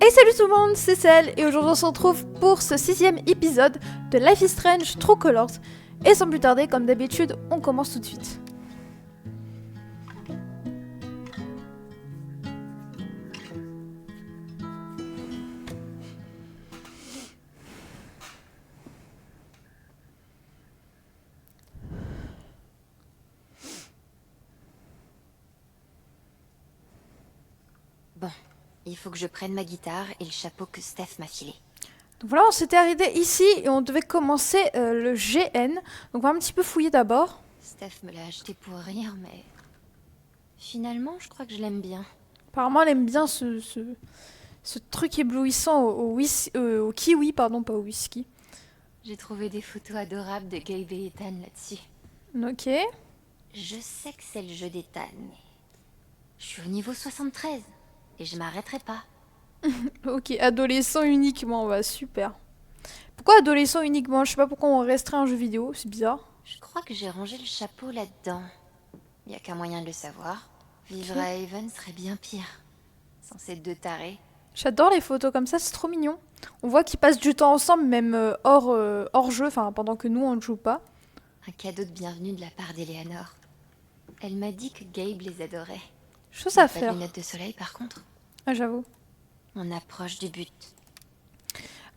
Hey salut tout le monde, c'est Cell et aujourd'hui on se retrouve pour ce 6ème épisode de Life is Strange True Colors. Et sans plus tarder, comme d'habitude, on commence tout de suite. Bon, il faut que je prenne ma guitare et le chapeau que Steph m'a filé. Donc voilà, on s'était arrêté ici et on devait commencer le GN. Donc on va un petit peu fouiller d'abord. Steph me l'a acheté pour rire, mais... Finalement, je crois que je l'aime bien. Apparemment elle aime bien ce truc éblouissant au kiwi, pardon, pas au whisky. J'ai trouvé des photos adorables de Gabe et Ethan là-dessus. Ok. Je sais que c'est le jeu d'Ethan, mais... Je suis au niveau 73, et je m'arrêterai pas. Ok, adolescent uniquement, bah super. Pourquoi adolescent uniquement? Je sais pas pourquoi on restreint un jeu vidéo, c'est bizarre. Je crois que j'ai rangé le chapeau là-dedans. Y a qu'un moyen de le savoir. Vivre Ok. à Haven serait bien pire. Sans ces deux tarés. J'adore les photos comme ça, c'est trop mignon. On voit qu'ils passent du temps ensemble, même hors jeu, enfin pendant que nous on ne joue pas. Un cadeau de bienvenue de la part d'Eleanor. Elle m'a dit que Gabe les adorait. Chose Y a à pas de faire. lunettes de soleil par contre. Ah, j'avoue. On approche du but.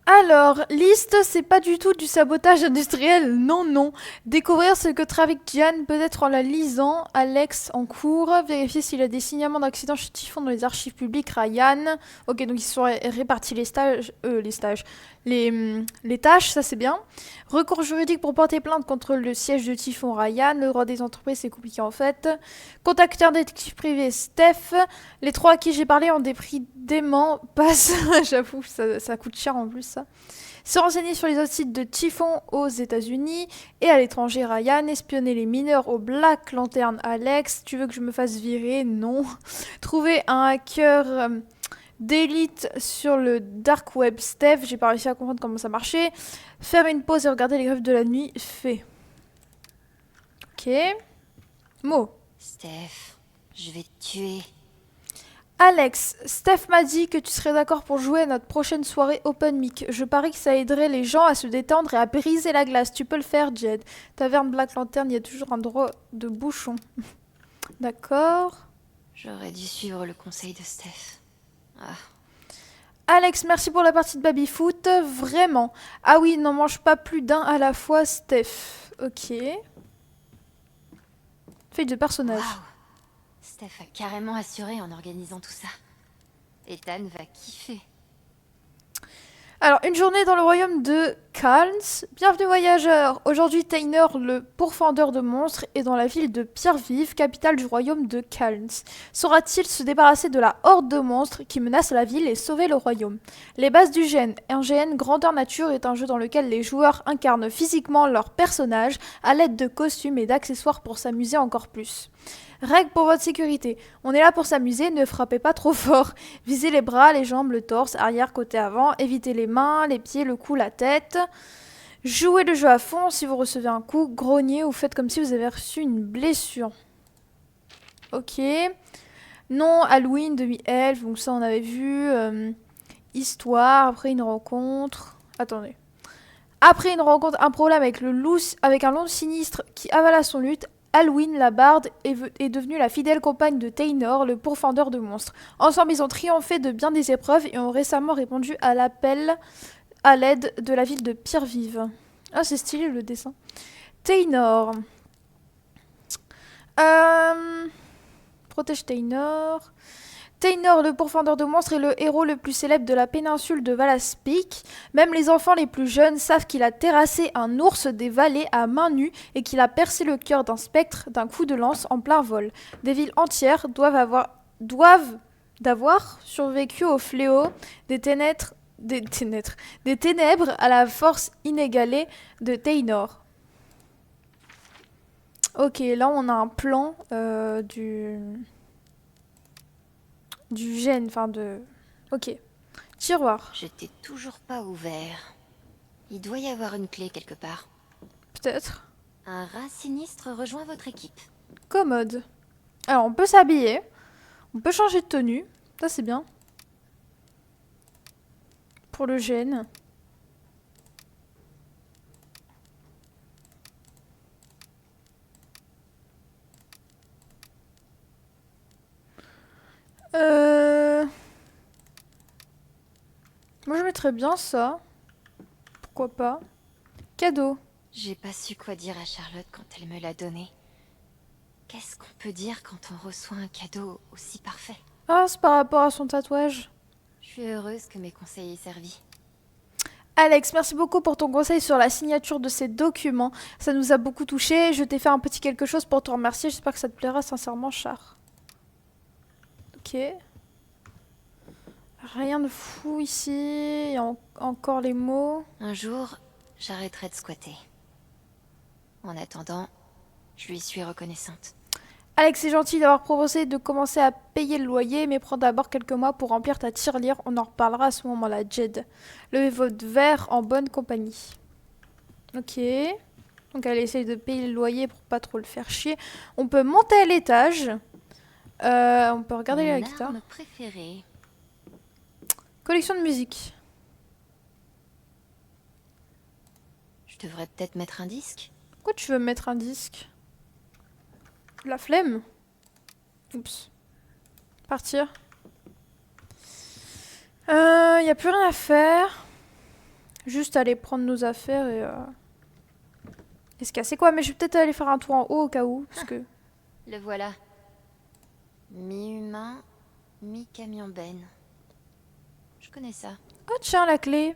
Alors, liste, c'est pas du tout du sabotage industriel, non, non. Découvrir ce que trafique Diane, peut-être en la lisant. Alex en cours. Vérifier s'il y a des signalements d'accident chez Typhon dans les archives publiques. Ryan. Ok, donc ils se sont répartis les tâches, ça c'est bien. Recours juridique pour porter plainte contre le siège de Typhon. Ryan. Le droit des entreprises, c'est compliqué en fait. Contacter un détective privé. Steph. Les trois à qui j'ai parlé ont des prix déments. Passe. J'avoue, ça coûte cher en plus ça. Se renseigner sur les autres sites de Typhon aux États-Unis et à l'étranger. Ryan. Espionner les mineurs au Black Lantern. Alex. Tu veux que je me fasse virer? Non. Trouver un hacker d'élite sur le dark web. Steph. J'ai pas réussi à comprendre comment ça marchait. Faire une pause et regarder les griffes de la nuit. Fait. Ok. Mo. Steph, je vais te tuer. Alex, Steph m'a dit que tu serais d'accord pour jouer à notre prochaine soirée open mic. Je parie que ça aiderait les gens à se détendre et à briser la glace. Tu peux le faire, Jed. Taverne Black Lantern, il y a toujours un droit de bouchon. D'accord. J'aurais dû suivre le conseil de Steph. Ah, Alex, merci pour la partie de baby-foot. Vraiment. Ah oui, n'en mange pas plus d'un à la fois, Steph. Ok. Feuille de personnage. waouh. Steph a carrément assuré en organisant tout ça. Ethan va kiffer. Alors, une journée dans le royaume de Calns. Bienvenue voyageurs. Aujourd'hui, Tainer, le pourfendeur de monstres, est dans la ville de Pierre-Vive, capitale du royaume de Calns. Saura-t-il se débarrasser de la horde de monstres qui menace la ville et sauver le royaume? Les bases du GN. Un GN grandeur nature est un jeu dans lequel les joueurs incarnent physiquement leur personnage à l'aide de costumes et d'accessoires pour s'amuser encore plus. Règles pour votre sécurité. On est là pour s'amuser, ne frappez pas trop fort. Visez les bras, les jambes, le torse, arrière, côté avant. Évitez les mains, les pieds, le cou, la tête. Jouez le jeu à fond. Si vous recevez un coup, grognez ou faites comme si vous avez reçu une blessure. Ok. Non, Halloween, demi-elfe, donc ça on avait vu. Histoire, après une rencontre. Attendez. Après une rencontre, un problème avec avec un loup sinistre qui avala son lutte. Alwyn, la barde, est devenue la fidèle compagne de Taynor, le pourfendeur de monstres. Ensemble, ils ont triomphé de bien des épreuves et ont récemment répondu à l'appel à l'aide de la ville de Pierre-Vive. Ah, c'est stylé le dessin. Taynor. Protège Taynor. Taynor, le pourfendeur de monstres, est le héros le plus célèbre de la péninsule de Valaspic. Même les enfants les plus jeunes savent qu'il a terrassé un ours des vallées à main nue et qu'il a percé le cœur d'un spectre d'un coup de lance en plein vol. Des villes entières doivent survécu au fléau des ténèbres à la force inégalée de Taynor. Ok, là on a un plan du gène, enfin de... Ok. Tiroir, Je t'ai toujours pas ouvert. Il doit y avoir une clé quelque part. peut-être. Un rat sinistre rejoint votre équipe. Commode. Alors on peut s'habiller, on peut changer de tenue, ça c'est bien. pour le gène. Moi je mettrais bien ça. Pourquoi pas? Cadeau. J'ai pas su quoi dire à Charlotte quand elle me l'a donné. Qu'est-ce qu'on peut dire quand on reçoit un cadeau aussi parfait? Ah, c'est par rapport à son tatouage. Je suis heureuse que mes conseils aient servi. Alex, merci beaucoup pour ton conseil sur la signature de ces documents. Ça nous a beaucoup touchés. Je t'ai fait un petit quelque chose pour te remercier. J'espère que ça te plaira sincèrement, Char. Ok. Rien de fou ici. Il y a encore les mots. Un jour, j'arrêterai de squatter. En attendant, je lui suis reconnaissante. Alex, c'est gentil d'avoir proposé de commencer à payer le loyer, mais prends d'abord quelques mois pour remplir ta tirelire. On en reparlera à ce moment-là, Jed. Levez votre verre en bonne compagnie. Ok. Donc elle essaye de payer le loyer pour pas trop le faire chier. On peut monter à l'étage. On peut regarder la guitare. Mon arme préférée. Collection de musique. Je devrais peut-être mettre un disque. Pourquoi tu veux mettre un disque? La flemme. Oups. Partir. Y a plus rien à faire. Juste aller prendre nos affaires et se casser quoi. Mais je vais peut-être aller faire un tour en haut au cas où. Parce que... Le voilà. Mi-humain, mi-camion benne. Je connais ça. Oh tiens, la clé.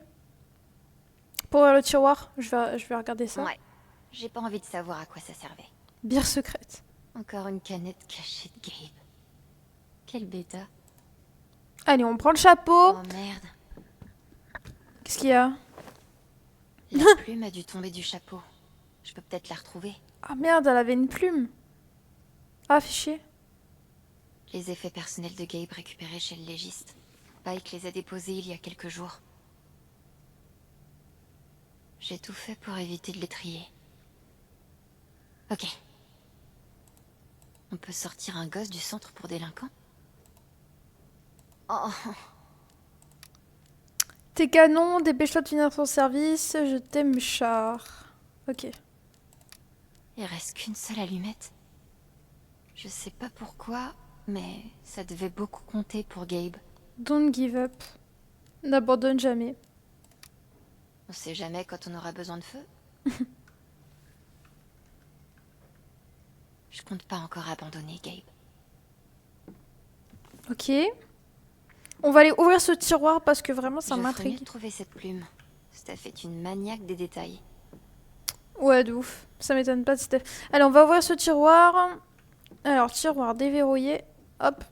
Pour ouvrir le tiroir. Je vais regarder ça. Ouais. J'ai pas envie de savoir à quoi ça servait. Bière secrète. Encore une canette cachée de Gabe. Quelle bêta. Allez, on prend le chapeau. Oh merde. Qu'est-ce qu'il y a? La plume a dû tomber du chapeau. Je peux peut-être la retrouver. Ah merde, elle avait une plume. Ah, fichier. Les effets personnels de Gabe récupérés chez le légiste. Pike les a déposés il y a quelques jours. J'ai tout fait pour éviter de les trier. Ok. On peut sortir un gosse du centre pour délinquants? Oh, Tes canons, dépêche-toi de finir ton service. Je t'aime, Char. Ok. il reste qu'une seule allumette. Je sais pas pourquoi, mais ça devait beaucoup compter pour Gabe. Don't give up. N'abandonne jamais. On sait jamais quand on aura besoin de feu. Je compte pas encore abandonner Gabe. Ok. On va aller ouvrir ce tiroir parce que vraiment ça Je ferais mieux m'intrigue. de trouver cette plume. Steph est une maniaque des détails. Ouais, de ouf. Ça m'étonne pas de Steph. Allez, on va ouvrir ce tiroir. Alors, tiroir déverrouillé. Hop.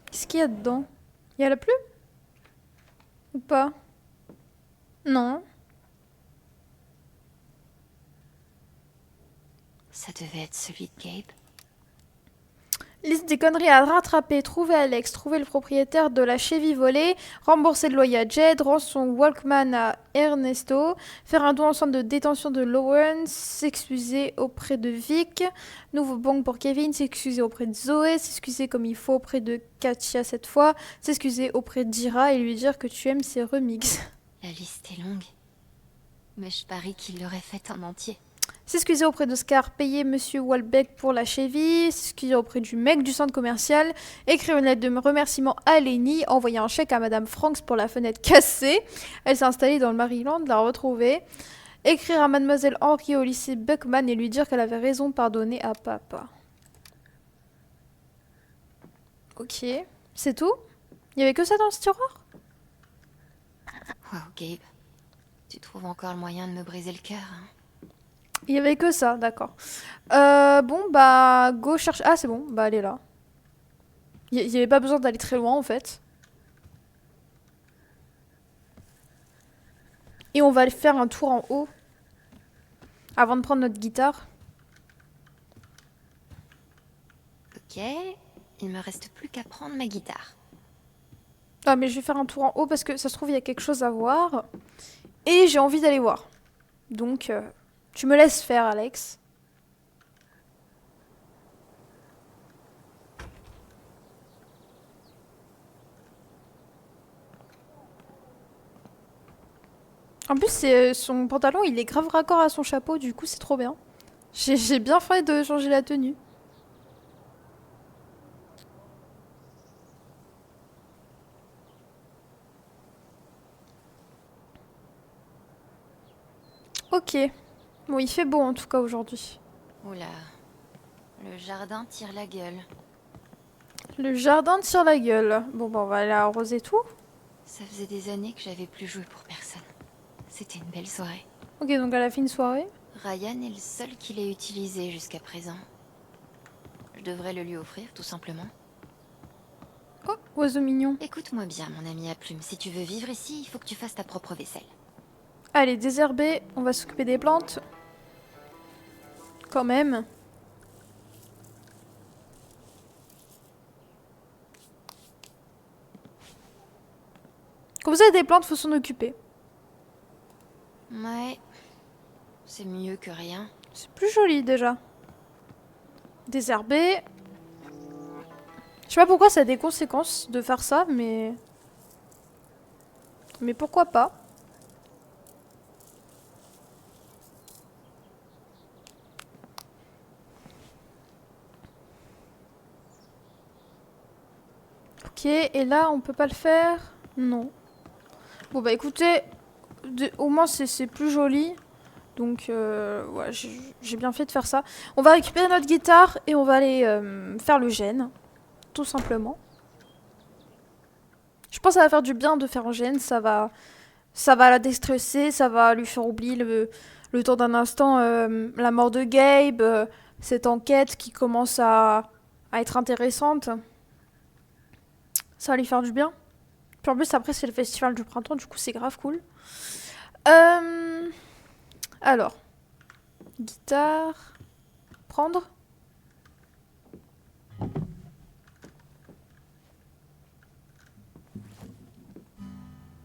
Qu'est-ce qu'il y a dedans? Il y a la plume? Ou pas? Non. Ça devait être celui de Gabe. Liste des conneries à rattraper. Trouver Alex, trouver le propriétaire de la Chevy volée, rembourser le loyer à Jed, rendre son Walkman à Ernesto, faire un don en centre de détention de Lawrence, s'excuser auprès de Vic, nouveau banque pour Kevin, s'excuser auprès de Zoé, s'excuser comme il faut auprès de Katia cette fois, s'excuser auprès de Jira et lui dire que tu aimes ses remixes. La liste est longue. Mais je parie qu'il l'aurait faite en entier. S'excuser auprès de Scar, payer Monsieur Walbeck pour la Chevy, s'excuser auprès du mec du centre commercial, écrire une lettre de remerciement à Lenny, envoyer un chèque à Madame Franks pour la fenêtre cassée, elle s'est installée dans le Maryland, la retrouver, écrire à Mademoiselle Henry au lycée Buckman et lui dire qu'elle avait raison de pardonner à papa. Ok, c'est tout? Il y avait que ça dans ce tiroir? Wow, Gabe. Tu trouves encore le moyen de me briser le cœur, hein? Il y avait que ça, d'accord. Bon, bah, go chercher... Ah, c'est bon, bah, elle est là. Il n'y avait pas besoin d'aller très loin, en fait. Et on va aller faire un tour en haut. Avant de prendre notre guitare. Ok, il me reste plus qu'à prendre ma guitare. Ah, mais je vais faire un tour en haut parce que ça se trouve, il y a quelque chose à voir. Et j'ai envie d'aller voir. Donc, tu me laisses faire, Alex. En plus, son pantalon, il est grave raccord à son chapeau, du coup, c'est trop bien. J'ai bien fait de changer la tenue. Ok. Bon, il fait beau en tout cas aujourd'hui. Oula, le jardin tire la gueule. Le jardin tire la gueule. Bon, bah, on va aller arroser tout. Ça faisait des années que j'avais plus joué pour personne. C'était une belle soirée. Ok, donc à la fin de soirée. Ryan est le seul qui l'ait utilisé jusqu'à présent. Je devrais le lui offrir, tout simplement. Oh, oiseau mignon. Écoute-moi bien, mon ami à plumes. Si tu veux vivre ici, il faut que tu fasses ta propre vaisselle. Allez, désherber. On va s'occuper des plantes. Quand même. Quand vous avez des plantes, faut s'en occuper. Ouais, c'est mieux que rien. C'est plus joli déjà. Désherber. Je sais pas pourquoi ça a des conséquences de faire ça, mais... Mais pourquoi pas? Ok, et là, on peut pas le faire? Non. Bon bah écoutez, au moins c'est plus joli. Donc ouais, j'ai bien fait de faire ça. On va récupérer notre guitare et on va aller faire le gène, tout simplement. Je pense que ça va faire du bien de faire un gène, ça va la déstresser, ça va lui faire oublier le temps d'un instant la mort de Gabe, cette enquête qui commence à être intéressante. Ça va lui faire du bien. Puis en plus après c'est le festival du printemps, du coup c'est grave cool. Euh, alors, guitare, prendre.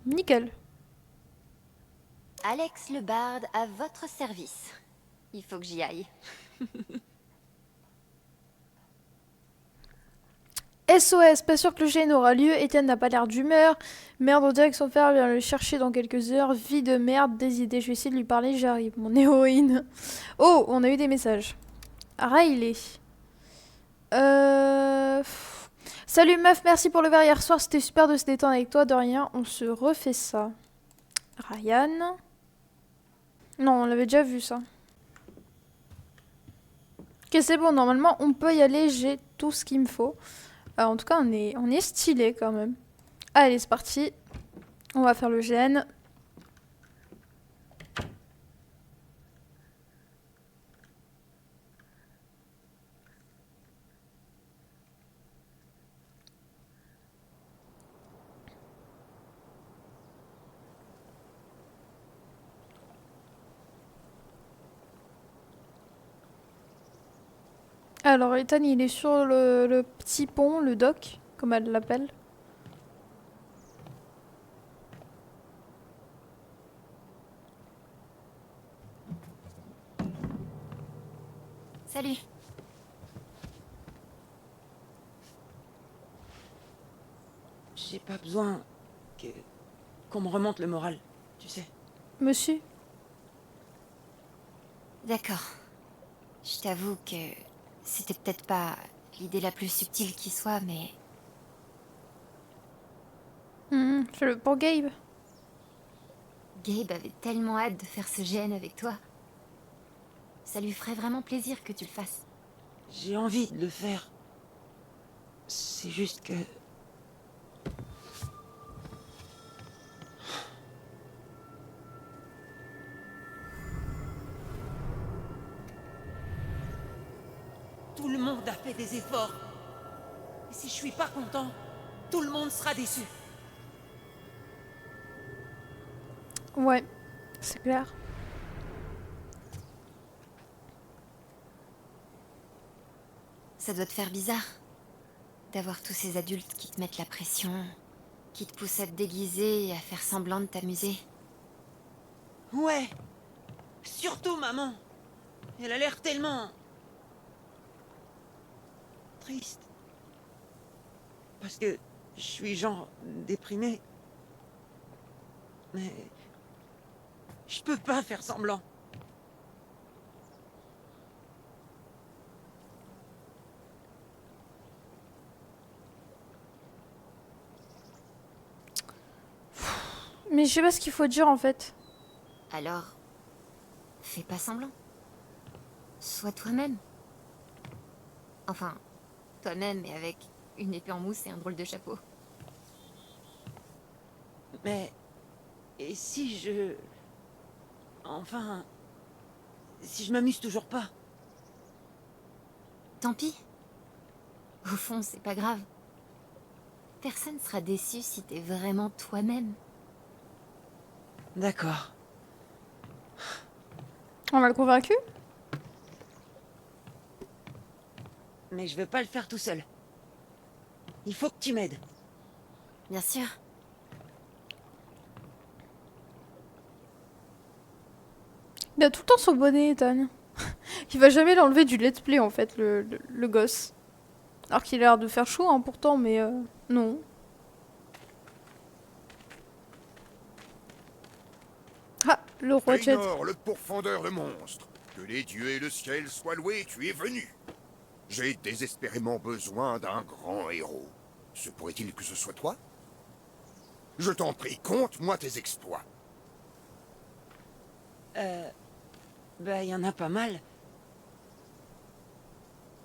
Nickel. Alex le barde à votre service. Il faut que j'y aille. SOS, pas sûr que le gène aura lieu, Etienne n'a pas l'air d'humeur. Merde, on dirait que son père vient le chercher dans quelques heures. Vie de merde, des idées, je vais essayer de lui parler, j'arrive. Mon héroïne. Oh, on a eu des messages. Riley. Salut meuf, merci pour le verre hier soir, c'était super de se détendre avec toi, de rien, on se refait ça. Ryan. Non, on l'avait déjà vu ça. Ok, c'est bon, normalement on peut y aller, j'ai tout ce qu'il me faut. En tout cas, on est stylé quand même. Allez, c'est parti. On va faire le gène. Alors, Ethan, il est sur le petit pont, le dock, comme elle l'appelle. Salut. J'ai pas besoin que qu'on me remonte le moral, tu sais. Monsieur. D'accord. Je t'avoue que c'était peut-être pas l'idée la plus subtile qui soit, mais Fais-le pour Gabe. Gabe avait tellement hâte de faire ce gène avec toi. Ça lui ferait vraiment plaisir que tu le fasses. J'ai envie de le faire. C'est juste que... Tout le monde a fait des efforts. Et si je suis pas content, tout le monde sera déçu. Ouais, c'est clair. Ça doit te faire bizarre d'avoir tous ces adultes qui te mettent la pression, qui te poussent à te déguiser et à faire semblant de t'amuser. Ouais. Surtout maman. Elle a l'air tellement... triste. Parce que je suis genre déprimé. Mais Je peux pas faire semblant. Mais je sais pas ce qu'il faut dire en fait. Alors, fais pas semblant. Sois toi-même. Enfin, toi-même, mais avec une épée en mousse et un drôle de chapeau. Mais... Et si je... Enfin... Si je m'amuse toujours pas? Tant pis. Au fond, c'est pas grave. Personne sera déçu si t'es vraiment toi-même. D'accord. On l'a convaincu? Mais je veux pas le faire tout seul. Il faut que tu m'aides. Bien sûr. Il a tout le temps son bonnet, Ethan. Il va jamais l'enlever du let's play en fait, le gosse. Alors qu'il a l'air de faire chaud hein, pourtant, mais non. Ah, le roi Jed. Raynor, le pourfendeur de monstres. Que les dieux et le ciel soient loués, tu es venu. J'ai désespérément besoin d'un grand héros. Se pourrait-il que ce soit toi? Je t'en prie, conte-moi tes exploits. Bah, y en a pas mal.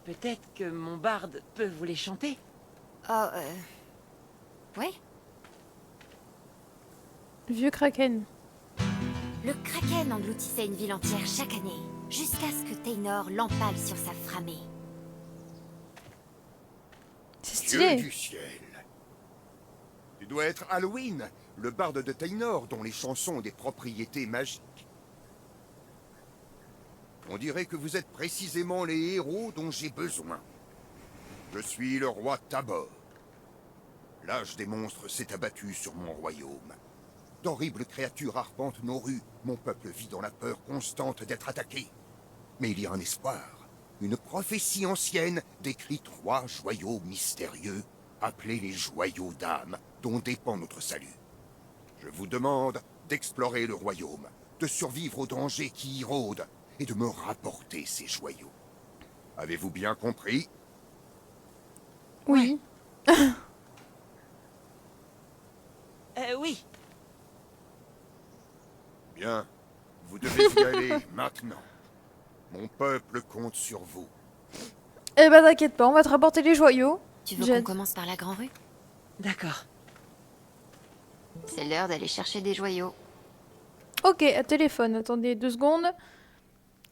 Peut-être que mon barde peut vous les chanter? Oh, ouais. Vieux Kraken. Le Kraken engloutissait une ville entière chaque année, jusqu'à ce que Taynor l'empale sur sa framée. C'est Dieu stylé. du ciel. Tu dois être Halloween, le barde de Taynor dont les chansons ont des propriétés magiques. On dirait que vous êtes précisément les héros dont j'ai besoin. Je suis le roi Tabor. L'âge des monstres s'est abattu sur mon royaume. D'horribles créatures arpentent nos rues. Mon peuple vit dans la peur constante d'être attaqué. Mais il y a un espoir. Une prophétie ancienne décrit 3 joyaux mystérieux, appelés les joyaux d'âme, dont dépend notre salut. Je vous demande d'explorer le royaume, de survivre aux dangers qui y rôdent, et de me rapporter ces joyaux. Avez-vous bien compris? Oui. Oui. Bien. Vous devez y aller maintenant. Mon peuple compte sur vous. Eh ben t'inquiète pas, on va te rapporter les joyaux. Tu veux Jed. qu'on commence par la grande rue? D'accord. C'est l'heure d'aller chercher des joyaux. Ok, à téléphone, attendez 2 secondes.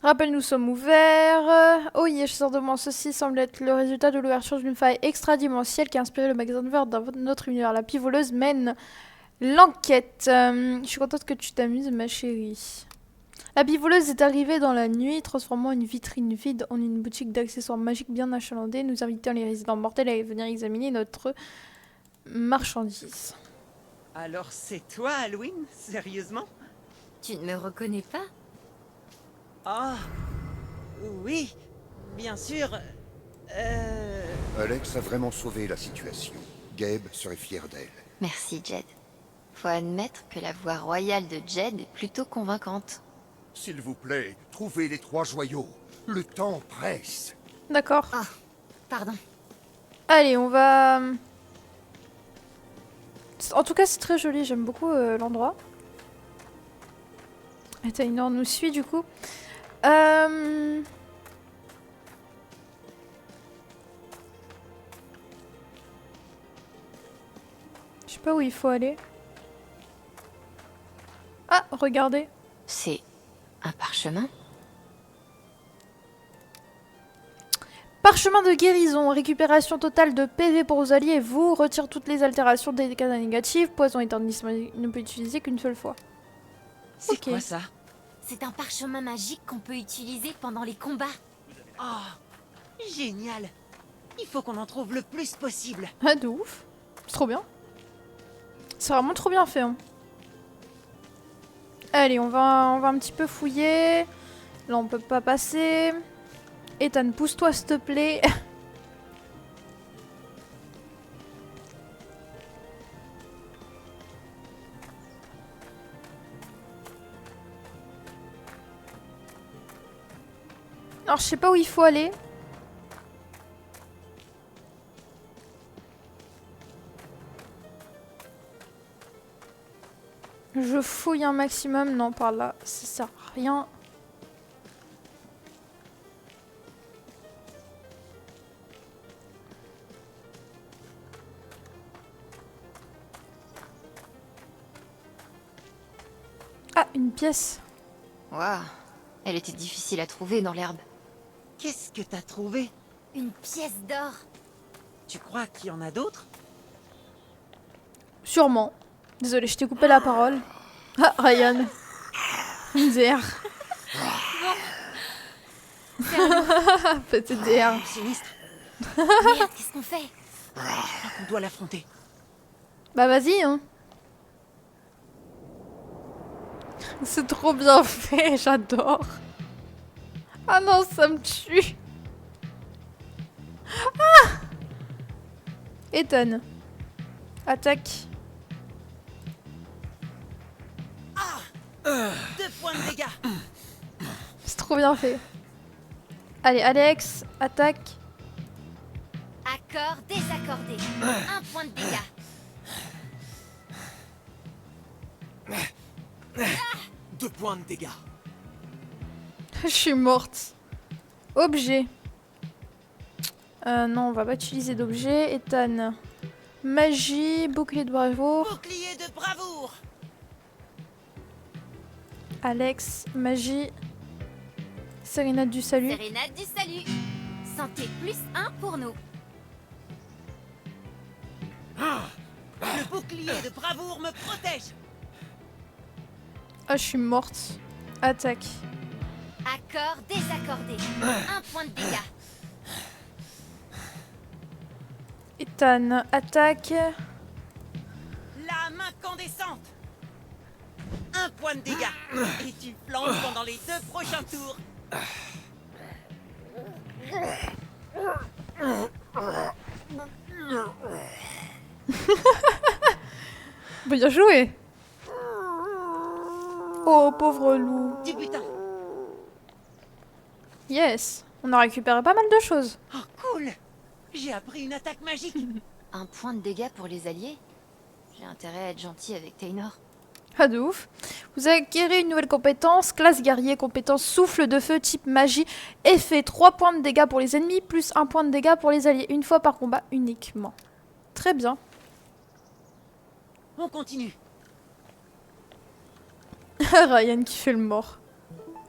Rappel, nous sommes ouverts. Oh yeah, chasseur de monstres, ceci semble être le résultat de l'ouverture d'une faille extradimensionnelle qui a inspiré le magasin de verre d'un autre univers. La pivoleuse mène l'enquête. Je suis contente que tu t'amuses, ma chérie. La pivoleuse est arrivée dans la nuit, transformant une vitrine vide en une boutique d'accessoires magiques bien achalandée. Nous invitons les résidents mortels à venir examiner notre marchandise. Alors c'est toi, Halloween? Sérieusement? Tu ne me reconnais pas? Ah... Oui, bien sûr. Alex a vraiment sauvé la situation. Gabe serait fier d'elle. Merci, Jed. Faut admettre que la voix royale de Jed est plutôt convaincante. S'il vous plaît, trouvez les 3 joyaux. Le temps presse. D'accord. Ah, pardon. Allez, on va... En tout cas, c'est très joli, j'aime beaucoup l'endroit. Et Taynor nous suit du coup. Je sais pas où il faut aller. Ah, regardez. C'est un parchemin? Parchemin de guérison, récupération totale de PV pour vos alliés et vous, retire toutes les altérations des cas négatifs, poison éterniste ne peut utiliser qu'une seule fois. C'est Ok. quoi ça? C'est un parchemin magique qu'on peut utiliser pendant les combats. Oh, génial. Il faut qu'on en trouve le plus possible. Ah, de ouf. C'est trop bien. C'est vraiment trop bien fait. Hein. Allez, on va un petit peu fouiller. Là, on peut pas passer. Ethan, pousse-toi, s'il te plaît. Alors, je sais pas où il faut aller. Je fouille un maximum. Non, par là, ça sert à rien. Ah, une pièce. Waouh, elle était difficile à trouver dans l'herbe. Qu'est-ce que t'as trouvé? Une pièce d'or. Tu crois qu'il y en a d'autres? Sûrement. Désolée, je t'ai coupé la parole. Ah, Ryan. DR. Petite DR. Sinistre. Merde, qu'est-ce qu'on fait? Je crois qu'on doit l'affronter. Bah vas-y, hein. C'est trop bien fait, j'adore. Ah non, ça me tue. Ah! Ethan. Attaque. 2 points de dégâts. C'est trop bien fait. Allez, Alex, attaque. Accord désaccordé. 1 point de dégâts. 2 points de dégâts. Je suis morte. Objet. Non, on va pas utiliser d'objet. Ethan. Magie, bouclier de bravoure. Bouclier de bravoure. Alex, magie. Sérénade du salut. Sérénade du salut. Santé plus 1 pour nous. Le bouclier de bravoure me protège. Ah, je suis morte. Attaque. Accord désaccordé. 1 point de dégâts. Ethan, attaque. Lame incandescente. 1 point de dégâts. Et tu flanques pendant les 2 prochains tours. Bien joué. Oh, pauvre loup. Du butin. Yes. On a récupéré pas mal de choses. Oh, cool. J'ai appris une attaque magique. 1 point de dégâts pour les alliés. J'ai intérêt à être gentil avec Taynor. Ah de ouf. Vous acquérez une nouvelle compétence, classe guerrier, compétence souffle de feu type magie, effet 3 points de dégâts pour les ennemis, plus 1 point de dégâts pour les alliés, une fois par combat uniquement. Très bien. On continue. Ryan qui fait le mort.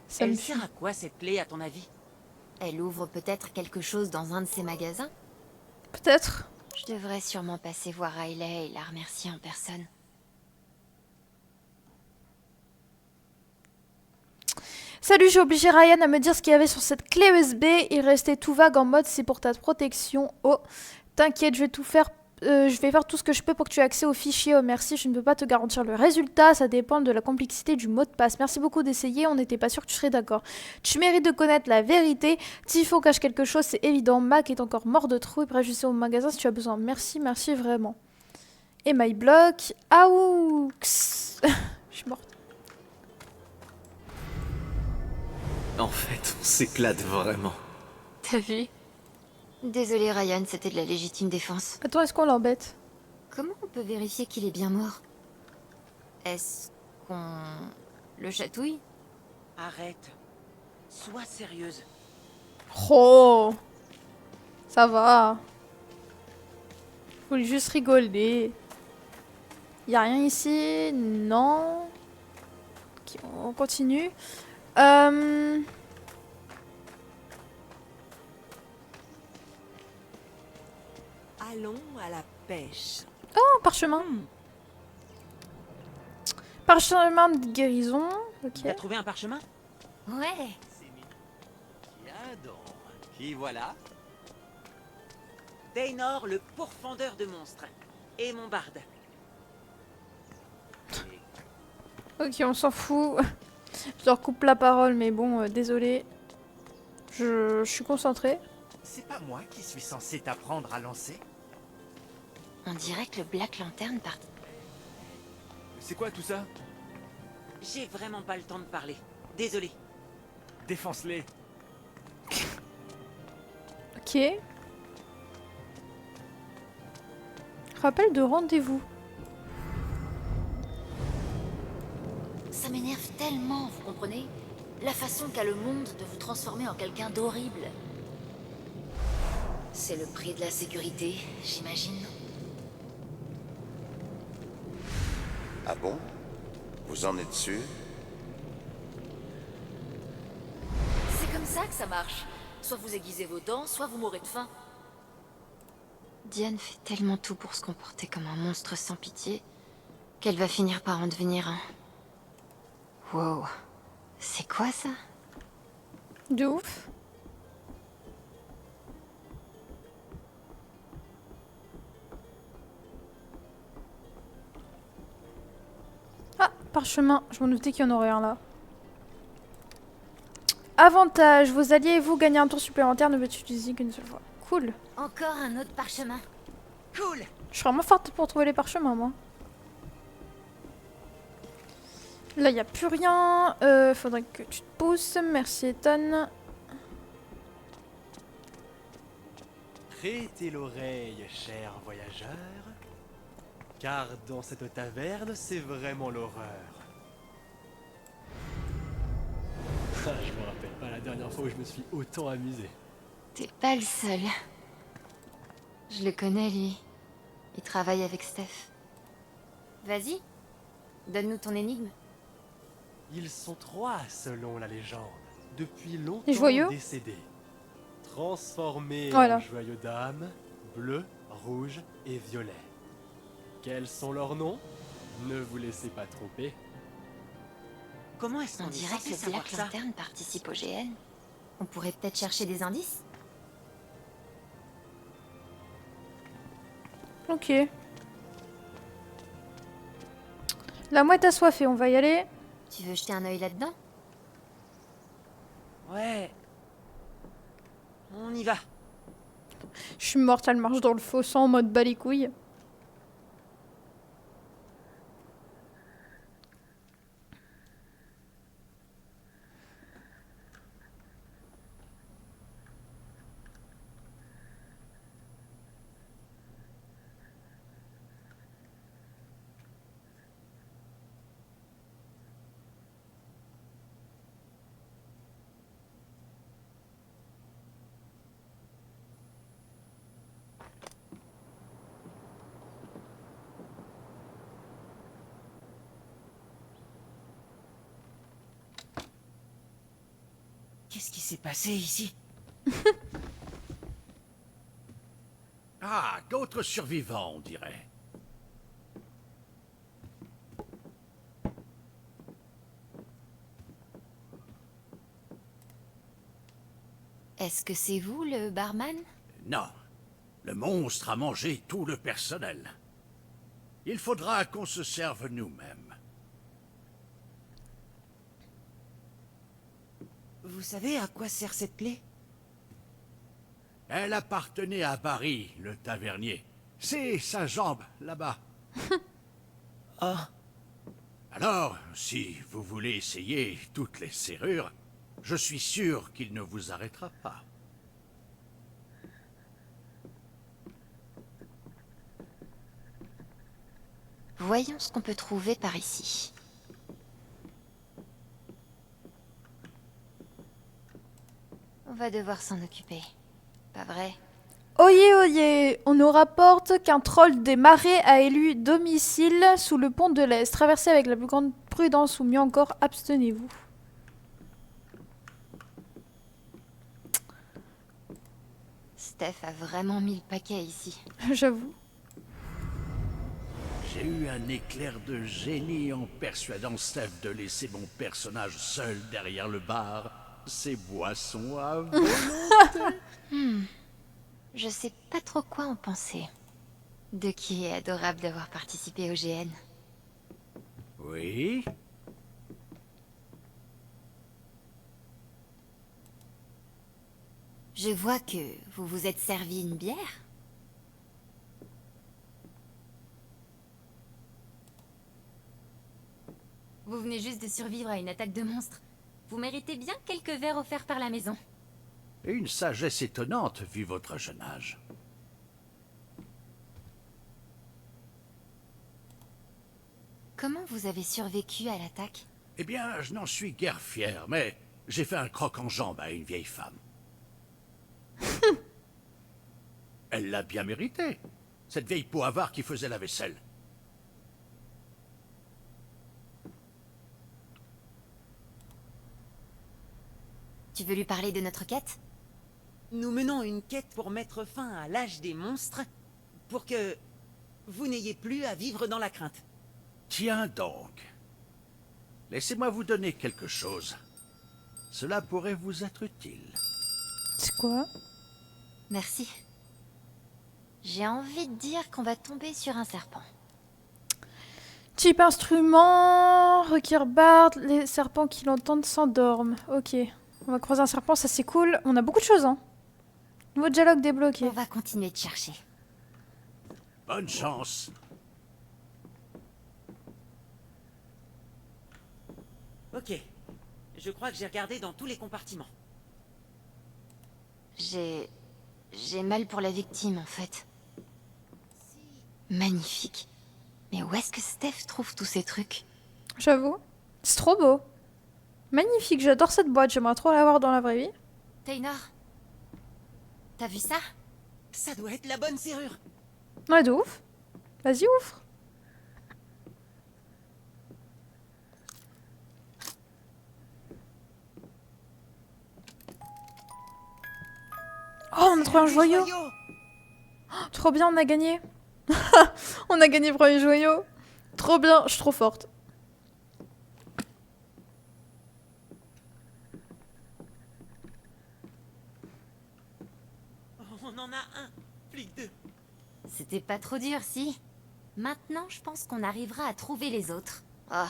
Ça me Elle tue. sert à quoi cette clé à ton avis? Elle ouvre peut-être quelque chose dans un de ses magasins. Peut-être. Je devrais sûrement passer voir Riley et la remercier en personne. Salut, j'ai obligé Ryan à me dire ce qu'il y avait sur cette clé USB. Il restait tout vague en mode c'est pour ta protection. Oh, t'inquiète, je vais tout faire. Je vais faire tout ce que je peux pour que tu aies accès au fichier. Oh merci, je ne peux pas te garantir le résultat. Ça dépend de la complexité du mot de passe. Merci beaucoup d'essayer. On n'était pas sûr que tu serais d'accord. Tu mérites de connaître la vérité. Tifo cache quelque chose, c'est évident. Mac est encore mort de trouille. Bref, je sais au magasin si tu as besoin. Merci, merci vraiment. Et my block. Aoux. Je suis morte. En fait, on s'éclate vraiment. T'as vu? Désolé Ryan, c'était de la légitime défense. Attends, est-ce qu'on l'embête? Comment on peut vérifier qu'il est bien mort? Est-ce qu'on le chatouille? Arrête. Sois sérieuse. Oh, ça va. Faut juste rigoler. Y a rien ici? Non. Ok, on continue. Allons à la pêche. Oh, parchemin. Parchemin de guérison. Ok. T'as trouvé un parchemin? Ouais. Tiens donc. Qui voilà? Taynor, le pourfendeur de monstres. Et mon barde. Ok, on s'en fout. Je leur coupe la parole, mais bon, désolé. Je suis concentrée. C'est pas moi qui suis censé t'apprendre à lancer? On dirait que le Black Lantern part. C'est quoi tout ça? J'ai vraiment pas le temps de parler. Désolé. Défonce-les. Ok. Rappel de rendez-vous. Ça m'énerve tellement, vous comprenez? La façon qu'a le monde de vous transformer en quelqu'un d'horrible. C'est le prix de la sécurité, j'imagine. Ah bon? Vous en êtes sûr? C'est comme ça que ça marche. Soit vous aiguisez vos dents, soit vous mourrez de faim. Diane fait tellement tout pour se comporter comme un monstre sans pitié qu'elle va finir par en devenir un. Wow. C'est quoi ça? De ouf. Ah, parchemin. Je m'en doutais qu'il y en aurait un là. Avantage. Vos alliés et vous gagnez un tour supplémentaire, ne peut utiliser qu'une seule fois. Cool. Encore un autre parchemin. Cool. Je suis vraiment forte pour trouver les parchemins, moi. Là, il n'y a plus rien. Faudrait que tu te pousses. Merci, Ethan. Prêtez l'oreille, chers voyageurs, car dans cette taverne, c'est vraiment l'horreur. Ah, je me rappelle pas la dernière fois où je me suis autant amusé. T'es pas le seul. Je le connais, lui. Il travaille avec Steph. Vas-y. Donne-nous ton énigme. Ils sont trois, selon la légende, depuis Les longtemps joyaux décédés. Transformés Voilà. en joyaux d'âme, bleu, rouge et violet. Quels sont leurs noms? Ne vous laissez pas tromper. Comment est-ce qu'on On est dirait que censé le savoir Black ça? Lantern participe au GN. On pourrait peut-être chercher des indices? Ok. La mouette assoiffée, on va y aller. Tu veux jeter un œil là-dedans? Ouais. On y va. Je suis morte, elle marche dans le faux sang en mode bas les couilles. Qu'est-ce qui s'est passé ici? Ah, d'autres survivants, on dirait. Est-ce que c'est vous, le barman? Non. Le monstre a mangé tout le personnel. Il faudra qu'on se serve nous-mêmes. Vous savez à quoi sert cette clé? Elle appartenait à Barry, le tavernier. C'est sa jambe, là-bas. Ah. Alors, si vous voulez essayer toutes les serrures, je suis sûr qu'il ne vous arrêtera pas. Voyons ce qu'on peut trouver par ici. On va devoir s'en occuper. Pas vrai? Oyez, oyez, on nous rapporte qu'un troll des marais a élu domicile sous le pont de l'Est. Traversez avec la plus grande prudence ou mieux encore, abstenez-vous. Steph a vraiment mis le paquet ici. J'avoue. J'ai eu un éclair de génie en persuadant Steph de laisser mon personnage seul derrière le bar. Ses boissons à voler. Je sais pas trop quoi en penser. De qui est adorable d'avoir participé au GN. Oui. Je vois que vous vous êtes servi une bière. Vous venez juste de survivre à une attaque de monstres. Vous méritez bien quelques verres offerts par la maison. Et une sagesse étonnante vu votre jeune âge. Comment vous avez survécu à l'attaque? Eh bien, je n'en suis guère fier, mais j'ai fait un croc en jambe à une vieille femme. Elle l'a bien mérité, cette vieille peau avare qui faisait la vaisselle. Tu veux lui parler de notre quête? Nous menons une quête pour mettre fin à l'âge des monstres, pour que vous n'ayez plus à vivre dans la crainte. Tiens donc. Laissez-moi vous donner quelque chose. Cela pourrait vous être utile. C'est quoi? Merci. J'ai envie de dire qu'on va tomber sur un serpent. Type instrument, requiert Bard, les serpents qui l'entendent s'endorment. Ok. On va croiser un serpent, ça c'est cool. On a beaucoup de choses, hein. Nouveau dialogue débloqué. On va continuer de chercher. Bonne chance. Ok. Je crois que j'ai regardé dans tous les compartiments. J'ai mal pour la victime, en fait. Magnifique. Mais où est-ce que Steph trouve tous ces trucs? J'avoue. C'est trop beau. Magnifique, j'adore cette boîte, j'aimerais trop l'avoir dans la vraie vie. Taynor, t'as vu ça? Ça doit être la bonne serrure. Ouais, de ouf. Vas-y, ouvre. Oh, on a trouvé un Des joyau. Trop bien, on a gagné. On a gagné le premier joyau. Trop bien, je suis trop forte. On en a un, flic 2. C'était pas trop dur, si? Maintenant, je pense qu'on arrivera à trouver les autres. Oh,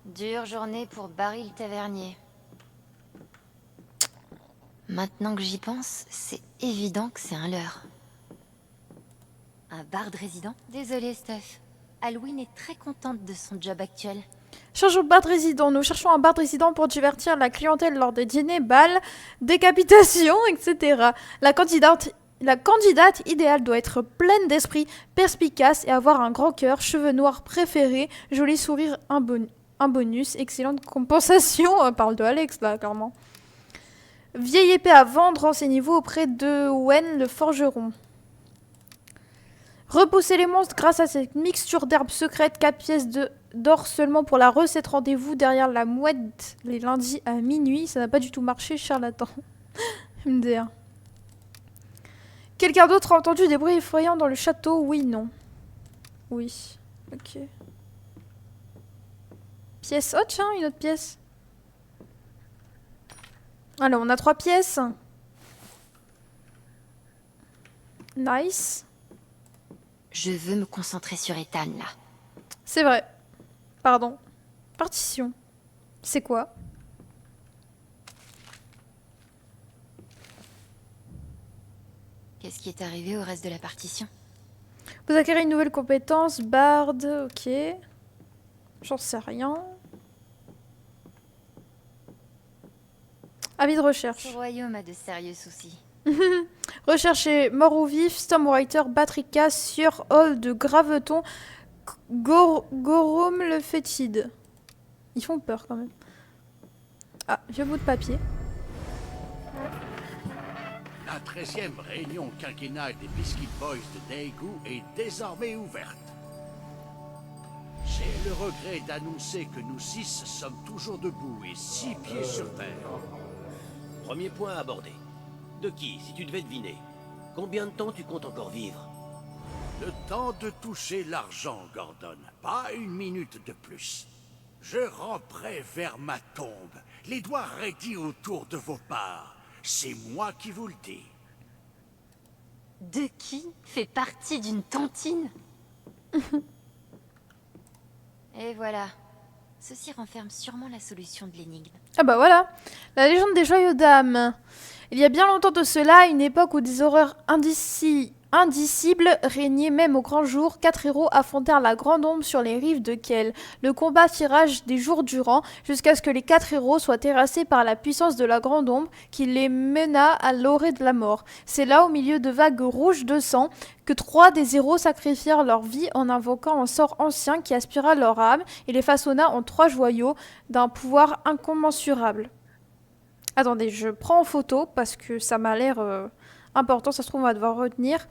dure journée pour Barry le tavernier. Maintenant que j'y pense, c'est évident que c'est un leurre. Un barde résident? Désolée, Steph. Halloween est très contente de son job actuel. Cherchons Bard résident. Nous cherchons un Bard résident pour divertir la clientèle lors des dîners, balles, décapitations, etc. La candidate idéale doit être pleine d'esprit, perspicace et avoir un grand cœur, cheveux noirs préférés, joli sourire, un bonus, excellente compensation. On parle de Alex là, clairement. Vieille épée à vendre, renseignez-vous auprès de Wen le forgeron. Repousser les monstres grâce à cette mixture d'herbes secrètes, 4 pièces d'or seulement pour la recette. Rendez-vous derrière la mouette les lundis à minuit. Ça n'a pas du tout marché, charlatan. MDR. Quelqu'un d'autre a entendu des bruits effrayants dans le château? Oui, non. Oui. Ok. Pièce. Oh tiens, une autre pièce. Alors, on a 3 pièces. Nice. Je veux me concentrer sur Ethan, là. C'est vrai. Pardon. Partition. C'est quoi? Qu'est-ce qui est arrivé au reste de la partition? Vous acquérez une nouvelle compétence, Bard, ok. J'en sais rien. Avis de recherche. Ce royaume a de sérieux soucis. Recherchez mort ou vif, Stormwriter, Batrika, sur Hall de Graveton, Gorum le fétide. Ils font peur quand même. Ah, vieux bout de papier. La 13e réunion quinquennale des Biscuit Boys de Daegu est désormais ouverte. J'ai le regret d'annoncer que nous 6 sommes toujours debout et 6 pieds sur terre. Premier point abordé. De qui, si tu devais deviner? Combien de temps tu comptes encore vivre? Le temps de toucher l'argent, Gordon. Pas une minute de plus. Je ramperai vers ma tombe, les doigts raidis autour de vos parts. C'est moi qui vous le dis. De qui fait partie d'une tontine? Et voilà. Ceci renferme sûrement la solution de l'énigme. Ah bah voilà, la légende des joyaux d'âme. Il y a bien longtemps de cela, à une époque où des horreurs indicible régnait même au grand jour. 4 héros affrontèrent la grande ombre sur les rives de Kel. Le combat fit rage des jours durant, jusqu'à ce que les 4 héros soient terrassés par la puissance de la grande ombre qui les mena à l'orée de la mort. C'est là, au milieu de vagues rouges de sang, que 3 des héros sacrifièrent leur vie en invoquant un sort ancien qui aspira leur âme et les façonna en 3 joyaux d'un pouvoir incommensurable. Attendez, je prends en photo parce que ça m'a l'air important, ça se trouve on va devoir retenir.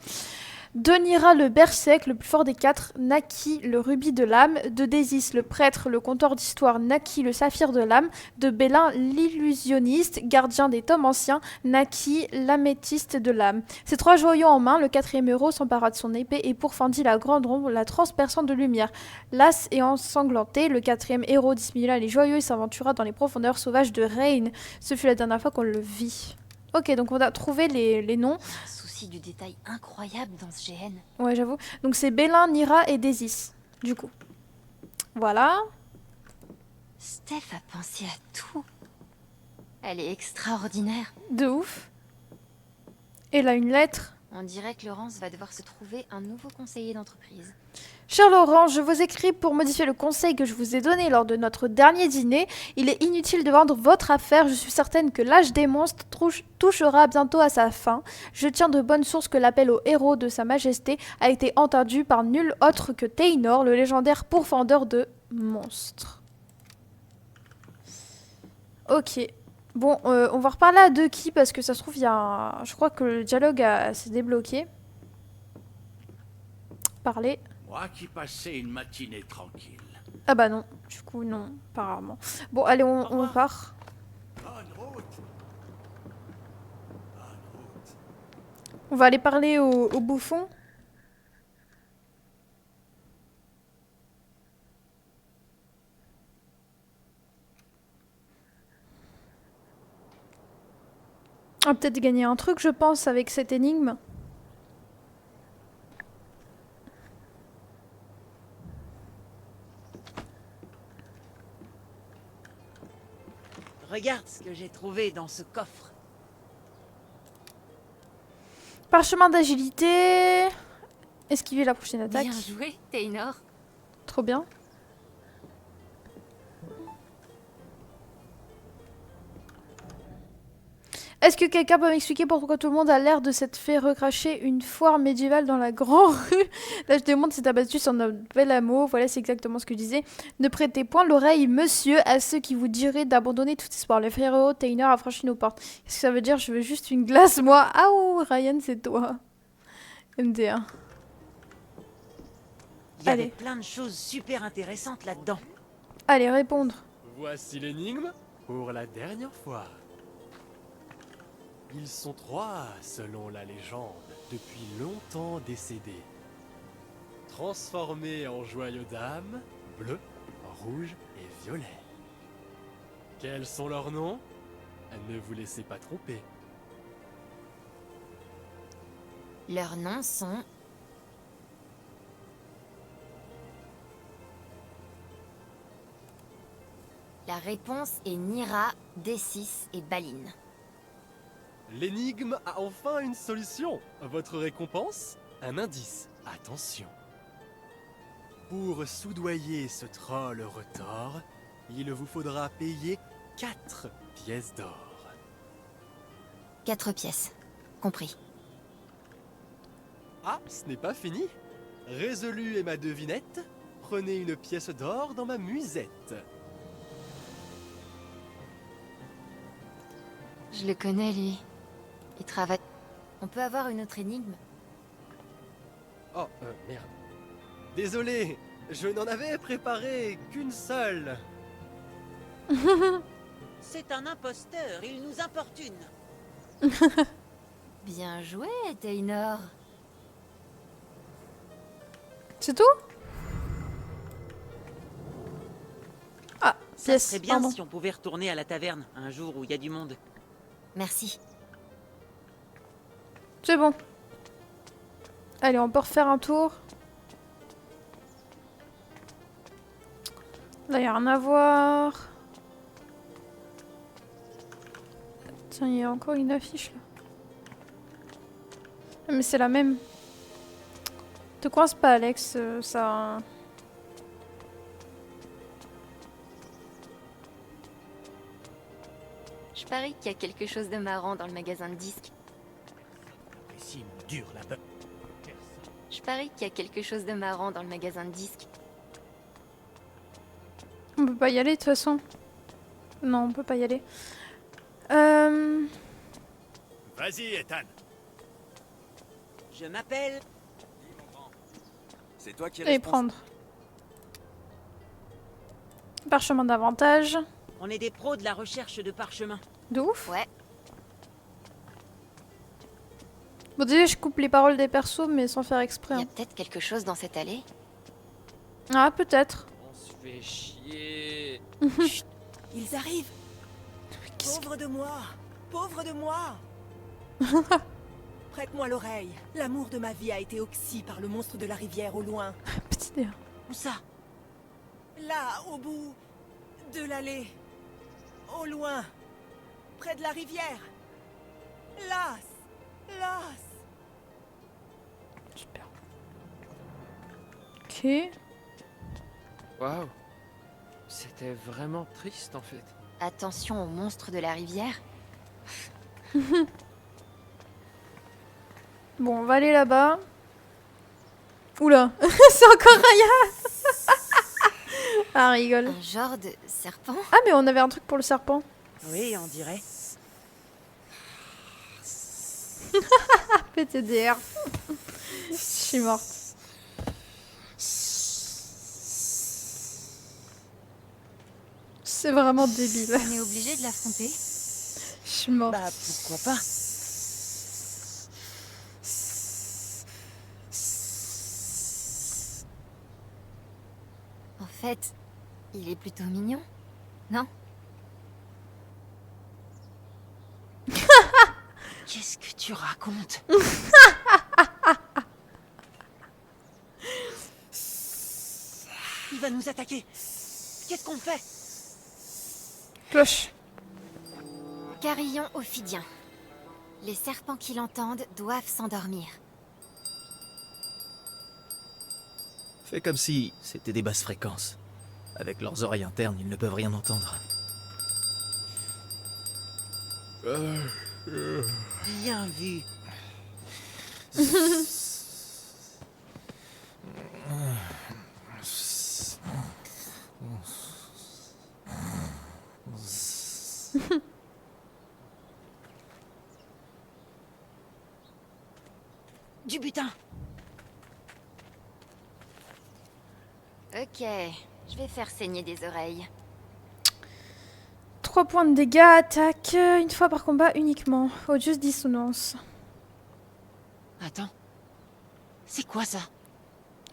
De Nira le berserk, le plus fort des 4, naquit le rubis de l'âme. De Désis le prêtre, le conteur d'histoire, naquit le saphir de l'âme. De Bélin l'illusionniste, gardien des tomes anciens, naquit l'améthyste de l'âme. Ces 3 joyaux en main, le 4e héros s'empara de son épée et pourfendit la grande ombre, la transperçant de lumière. Las et ensanglanté, le 4e héros dissimula les joyaux et s'aventura dans les profondeurs sauvages de Rain. Ce fut la dernière fois qu'on le vit. Ok, donc on a trouvé les noms. Du détail incroyable dans ce GN. Ouais, j'avoue. Donc c'est Bélin, Nira et Désis, du coup. Voilà. Steph a pensé à tout. Elle est extraordinaire. De ouf. Et là, une lettre. On dirait que Laurence va devoir se trouver un nouveau conseiller d'entreprise. Cher Laurent, je vous écris pour modifier le conseil que je vous ai donné lors de notre dernier dîner. Il est inutile de vendre votre affaire. Je suis certaine que l'âge des monstres touchera bientôt à sa fin. Je tiens de bonnes sources que l'appel au héros de Sa Majesté a été entendu par nul autre que Taynor, le légendaire pourfendeur de monstres. Ok. Bon, on va reparler à Ducky parce que ça se trouve, il y a un... Je crois que le dialogue s'est débloqué. Parler. Moi qui passais une matinée tranquille. Ah bah non, du coup non, apparemment. Bon, allez, on part. Bonne route. On va aller parler au bouffon. On va peut-être gagner un truc, je pense, avec cette énigme. Regarde ce que j'ai trouvé dans ce coffre. Parchemin d'agilité. Esquiver la prochaine attaque. Bien joué, Taynor. Trop bien. Est-ce que quelqu'un peut m'expliquer pourquoi tout le monde a l'air de s'être fait recracher une foire médiévale dans la grande rue? Là, je demande s'est abattu sur notre bel amour. Voilà, c'est exactement ce que je disais. Ne prêtez point l'oreille, monsieur, à ceux qui vous diraient d'abandonner tout espoir. Le frérot Taynor a franchi nos portes. Qu'est-ce que ça veut dire? Je veux juste une glace, moi. Ah ouh, Ryan, c'est toi. MD1. Il y avait Allez. plein de choses super intéressantes là-dedans. Allez, répondre. Voici l'énigme pour la dernière fois. Ils sont 3, selon la légende, depuis longtemps décédés. Transformés en joyaux d'âme, bleu, rouge et violet. Quels sont leurs noms? Ne vous laissez pas tromper. Leurs noms sont... La réponse est Nira, D6 et Baline. L'énigme a enfin une solution. Votre récompense? Un indice. Attention. Pour soudoyer ce troll retors, il vous faudra payer 4 pièces d'or. 4 pièces. Compris. Ah, ce n'est pas fini. Résolu est ma devinette. Prenez une pièce d'or dans ma musette. Je le connais, lui. Il travaille... On peut avoir une autre énigme? Oh, merde. Désolé, je n'en avais préparé qu'une seule. C'est un imposteur, il nous importune. Bien joué, Taynor. C'est tout? Ah, Ça pièce. serait bien Pardon. si on pouvait retourner à la taverne un jour où il y a du monde. Merci. C'est bon. Allez, on peut refaire un tour. Là, il n'y a rien à voir. Tiens, il y a encore une affiche là. Ah, mais c'est la même. Te coince pas, Alex, ça... Je parie qu'il y a quelque chose de marrant dans le magasin de disques. Ici, dur là-bas. Je parie qu'il y a quelque chose de marrant dans le magasin de disques. On peut pas y aller de toute façon. Non, on peut pas y aller. Vas-y, Ethan. Je m'appelle... C'est toi qui Et prendre. Parchemin d'avantage. On est des pros de la recherche de parchemin. De ouf. Ouais, Bon, déjà, je coupe les paroles des persos, mais sans faire exprès. il y a hein. peut-être quelque chose dans cette allée. Ah, peut-être. On se fait chier. Ils arrivent. Pauvre de moi. Pauvre de moi. Prête-moi l'oreille. L'amour de ma vie a été oxy par le monstre de la rivière au loin. Petit dé. Où ça? Là, au bout de l'allée. Au loin. Près de la rivière. Las. Las. Super. Ok. Waouh. C'était vraiment triste en fait. Attention au monstre de la rivière. Bon, on va aller là-bas. Oula, c'est encore Raya. Ah, rigole. Un genre de serpent. Ah, mais on avait un truc pour le serpent. Oui, on dirait. PTDR. Je suis morte. C'est vraiment débile. On est obligé de l'affronter. Je suis morte. Bah, pourquoi pas? En fait, il est plutôt mignon, non? Qu'est-ce que tu racontes? Il va nous attaquer. Qu'est-ce qu'on fait? Cloche. Carillon ophidien. Les serpents qui l'entendent doivent s'endormir. Fais comme si c'était des basses fréquences. Avec leurs oreilles internes, ils ne peuvent rien entendre. Bien vu. Du butin. Ok, je vais faire saigner des oreilles. 3 points de dégâts, attaque une fois par combat uniquement. Odieuse dissonance. Attends. C'est quoi ça?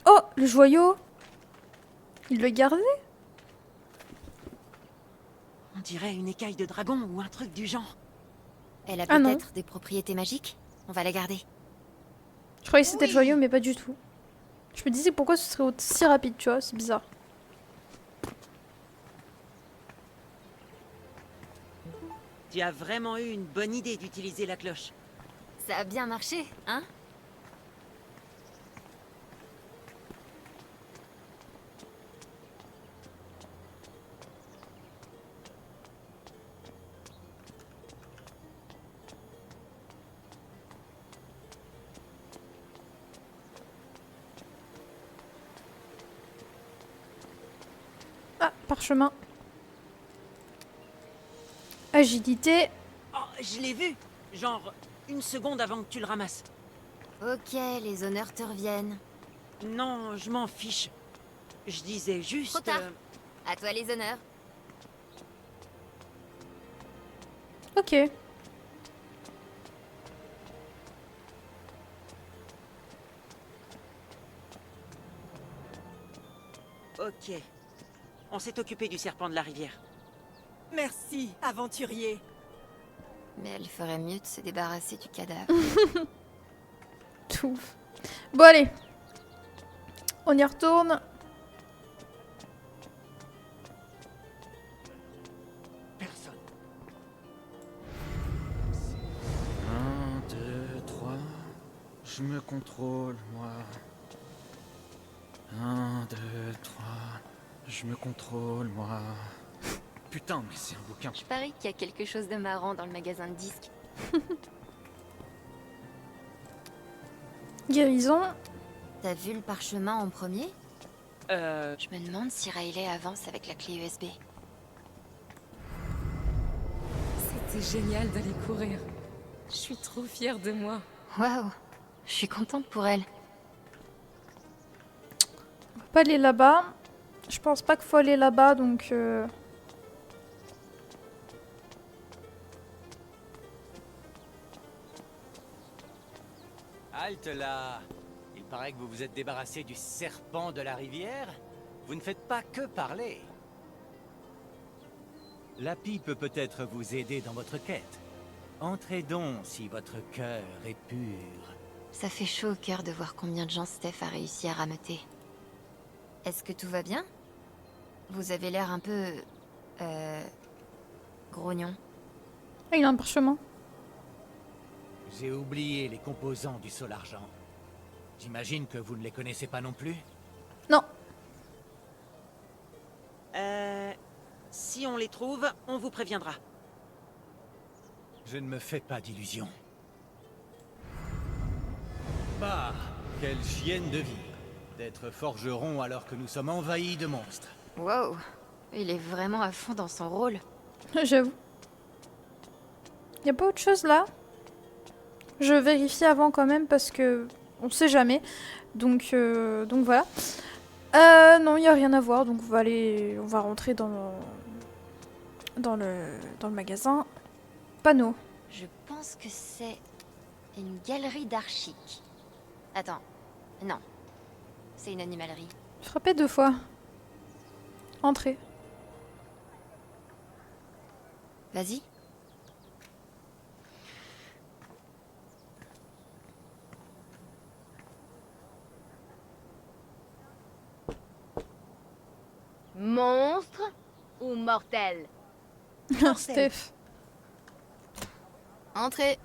Oh, le joyau. Il le gardait? On dirait une écaille de dragon ou un truc du genre. Elle a Ah non. peut-être des propriétés magiques. On va la garder. Je croyais que c'était Oui. le joyau, mais pas du tout. Je me disais pourquoi ce serait aussi rapide, tu vois, c'est bizarre. Tu as vraiment eu une bonne idée d'utiliser la cloche. Ça a bien marché, hein? Ah, parchemin. Agilité. Oh, je l'ai vu. Genre, une seconde avant que tu le ramasses. Ok, les honneurs te reviennent. Non, je m'en fiche. Je disais juste... Trop tard. À toi les honneurs. Ok. Ok. On s'est occupé du serpent de la rivière. Merci, aventurier. Mais elle ferait mieux de se débarrasser du cadavre. Tout. Bon, allez. On y retourne. Personne. 1, 2, 3. Je me contrôle, moi. 1, 2, 3... Je me contrôle, moi... Putain, mais c'est un bouquin. Je parie qu'il y a quelque chose de marrant dans le magasin de disques. Guérison. T'as vu le parchemin en premier? Je me demande si Riley avance avec la clé USB. C'était génial d'aller courir. Je suis trop fière de moi. Waouh, je suis contente pour elle. On va pas aller là-bas. Je pense pas qu'il faut aller là-bas, donc... Halte là! Il paraît que vous vous êtes débarrassé du serpent de la rivière? Vous ne faites pas que parler. La pie peut peut-être vous aider dans votre quête. Entrez donc si votre cœur est pur. Ça fait chaud au cœur de voir combien de gens Steph a réussi à rameuter. Est-ce que tout va bien? Vous avez l'air un peu... grognon. Ah, il a un parchemin. J'ai oublié les composants du sol argent. J'imagine que vous ne les connaissez pas non plus? Non. Si on les trouve, on vous préviendra. Je ne me fais pas d'illusions. Bah, quelle chienne de vie. D'être forgeron alors que nous sommes envahis de monstres. Wow, il est vraiment à fond dans son rôle. J'avoue. Y a pas autre chose là? Je vérifie avant quand même parce que on sait jamais. Donc voilà. Non, il y a rien à voir. Donc on va rentrer dans le magasin. Panneau. Je pense que c'est une galerie d'art chic. Attends, non. C'est une animalerie. Frappez 2 fois. Entrez. Vas-y. Monstre ou mortel? Steph. Entrez.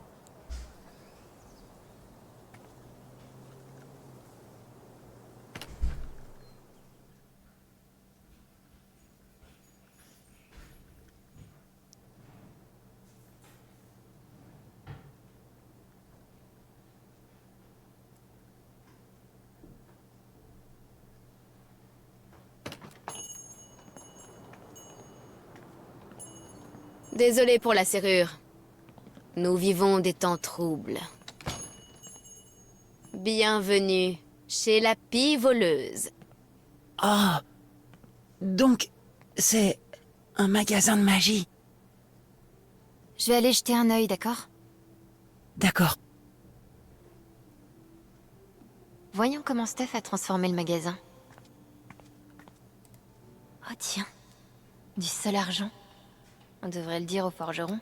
Désolé pour la serrure. Nous vivons des temps troubles. Bienvenue chez la pie voleuse. Oh, donc c'est un magasin de magie. Je vais aller jeter un œil, d'accord? D'accord. Voyons comment Steph a transformé le magasin. Oh tiens, du sol argent. On devrait le dire au forgeron.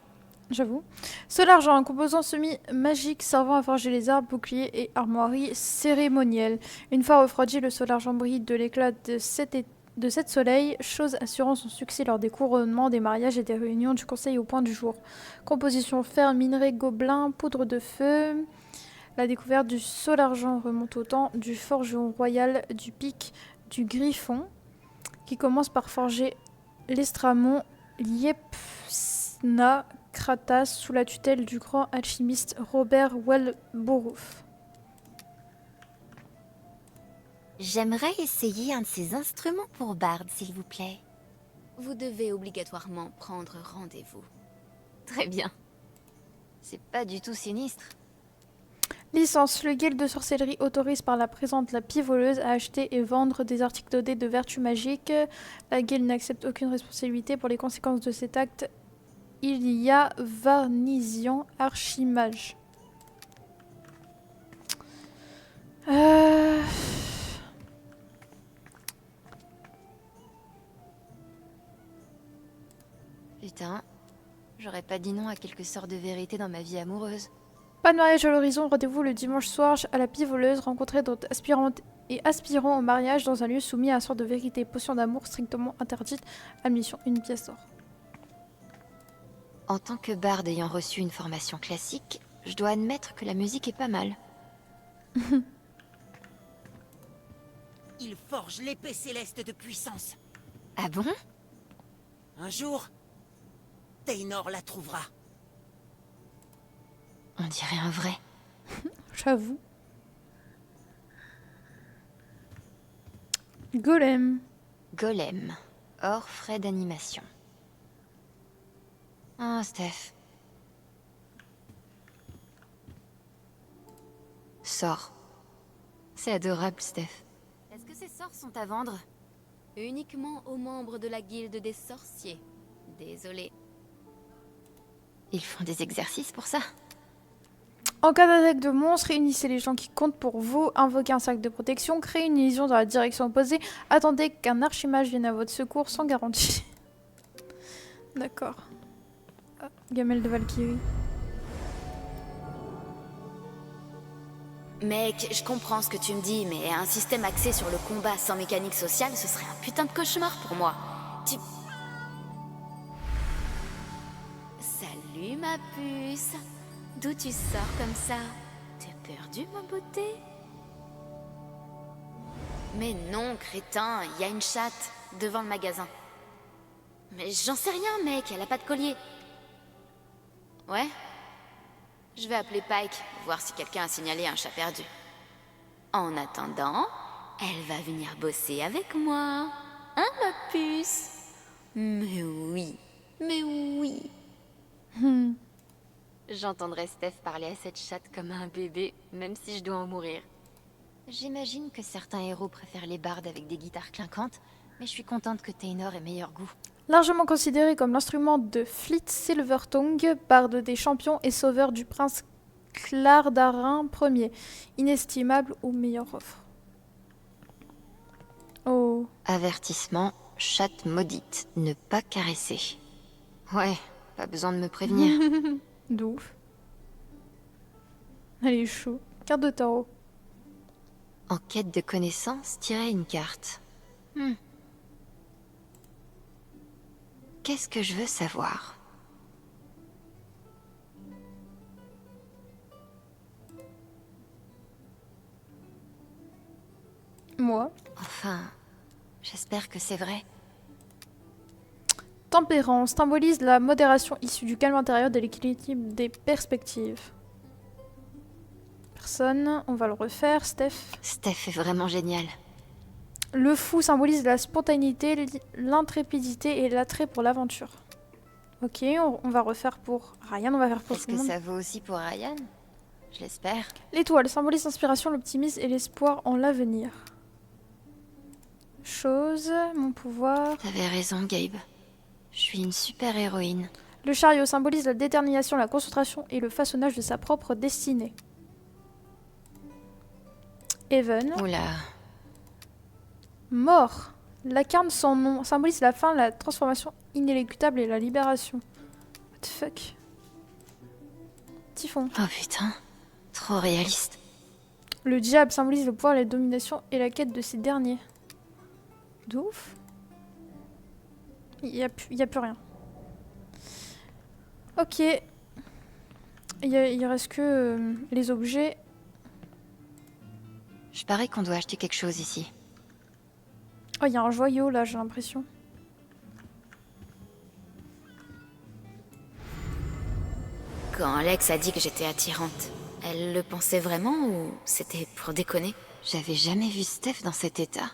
J'avoue. Sol argent, un composant semi-magique servant à forger les arbres, boucliers et armoiries cérémonielles. Une fois refroidi, le sol argent brille de l'éclat de 7 soleils, chose assurant son succès lors des couronnements, des mariages et des réunions du conseil au point du jour. Composition fer, minerai, gobelin, poudre de feu. La découverte du sol argent remonte au temps du forgeron royal du pic du Griffon, qui commence par forger l'estramon Liepsna Kratas sous la tutelle du grand alchimiste Robert Wellborough. J'aimerais essayer un de ces instruments pour Bard, s'il vous plaît. Vous devez obligatoirement prendre rendez-vous. Très bien. C'est pas du tout sinistre. Licence. Le guilde de sorcellerie autorise par la présente la pie voleuse à acheter et vendre des articles dotés de vertus magiques. La guilde n'accepte aucune responsabilité pour les conséquences de cet acte. Il y a Varnisian Archimage. Putain, j'aurais pas dit non à quelque sorte de vérité dans ma vie amoureuse. Pas de mariage à l'horizon, rendez-vous le dimanche soir à la pie voleuse. Rencontrez d'autres aspirantes et aspirants au mariage dans un lieu soumis à un sort de vérité. Potion d'amour strictement interdite. Admission, 1 pièce d'or. En tant que barde ayant reçu une formation classique, je dois admettre que la musique est pas mal. Il forge l'épée céleste de puissance. Ah bon? Un jour, Taynor la trouvera. On dirait un vrai. J'avoue. Golem. Golem. Hors frais d'animation. Ah, Steph. Sors. C'est adorable, Steph. Est-ce que ces sorts sont à vendre? Uniquement aux membres de la guilde des sorciers. Désolé. Ils font des exercices pour ça. En cas d'attaque de monstres, réunissez les gens qui comptent pour vous, invoquez un sac de protection, créez une illusion dans la direction opposée, attendez qu'un archimage vienne à votre secours sans garantie. D'accord. Ah, gamelle de Valkyrie. Mec, je comprends ce que tu me dis, mais un système axé sur le combat sans mécanique sociale, ce serait un putain de cauchemar pour moi. Salut ma puce. D'où tu sors comme ça? T'es perdu, ma beauté? Mais non, crétin, il y a une chatte devant le magasin. Mais j'en sais rien, mec, elle a pas de collier. Ouais? Je vais appeler Pike, voir si quelqu'un a signalé un chat perdu. En attendant, elle va venir bosser avec moi. Hein, ma puce? Mais oui, mais oui. J'entendrai Steph parler à cette chatte comme à un bébé, même si je dois en mourir. J'imagine que certains héros préfèrent les bardes avec des guitares clinquantes, mais je suis contente que Taynor ait meilleur goût. Largement considéré comme l'instrument de Fleet Silvertongue, barde des champions et sauveur du prince Clardarin Ier. Inestimable ou meilleure offre. Oh. Avertissement, chatte maudite, ne pas caresser. Ouais, pas besoin de me prévenir. D'ouf. Elle est chou. Carte de tarot. En quête de connaissances, tirez une carte. Qu'est-ce que je veux savoir? Moi. Enfin, j'espère que c'est vrai. Tempérance symbolise la modération issue du calme intérieur de l'équilibre des perspectives. Personne, on va le refaire, Steph. Steph est vraiment génial. Le fou symbolise la spontanéité, l'intrépidité et l'attrait pour l'aventure. Ok, on va refaire pour Ryan, on va faire pour Est-ce tout le que monde. ça vaut aussi pour Ryan? Je l'espère. L'étoile symbolise l'inspiration, l'optimisme et l'espoir en l'avenir. Chose, mon pouvoir. T'avais raison, Gabe. Je suis une super héroïne. Le chariot symbolise la détermination, la concentration et le façonnage de sa propre destinée. Even. Oula. Mort. La carne sans nom symbolise la fin, la transformation inéluctable et la libération. What the fuck? Typhon. Oh putain. Trop réaliste. Le diable symbolise le pouvoir, la domination et la quête de ces derniers. D'ouf. Il y a plus rien. Ok. Il reste que les objets. Je parie qu'on doit acheter quelque chose ici. Oh, il y a un joyau là, j'ai l'impression. Quand Alex a dit que j'étais attirante, elle le pensait vraiment ou c'était pour déconner? J'avais jamais vu Steph dans cet état.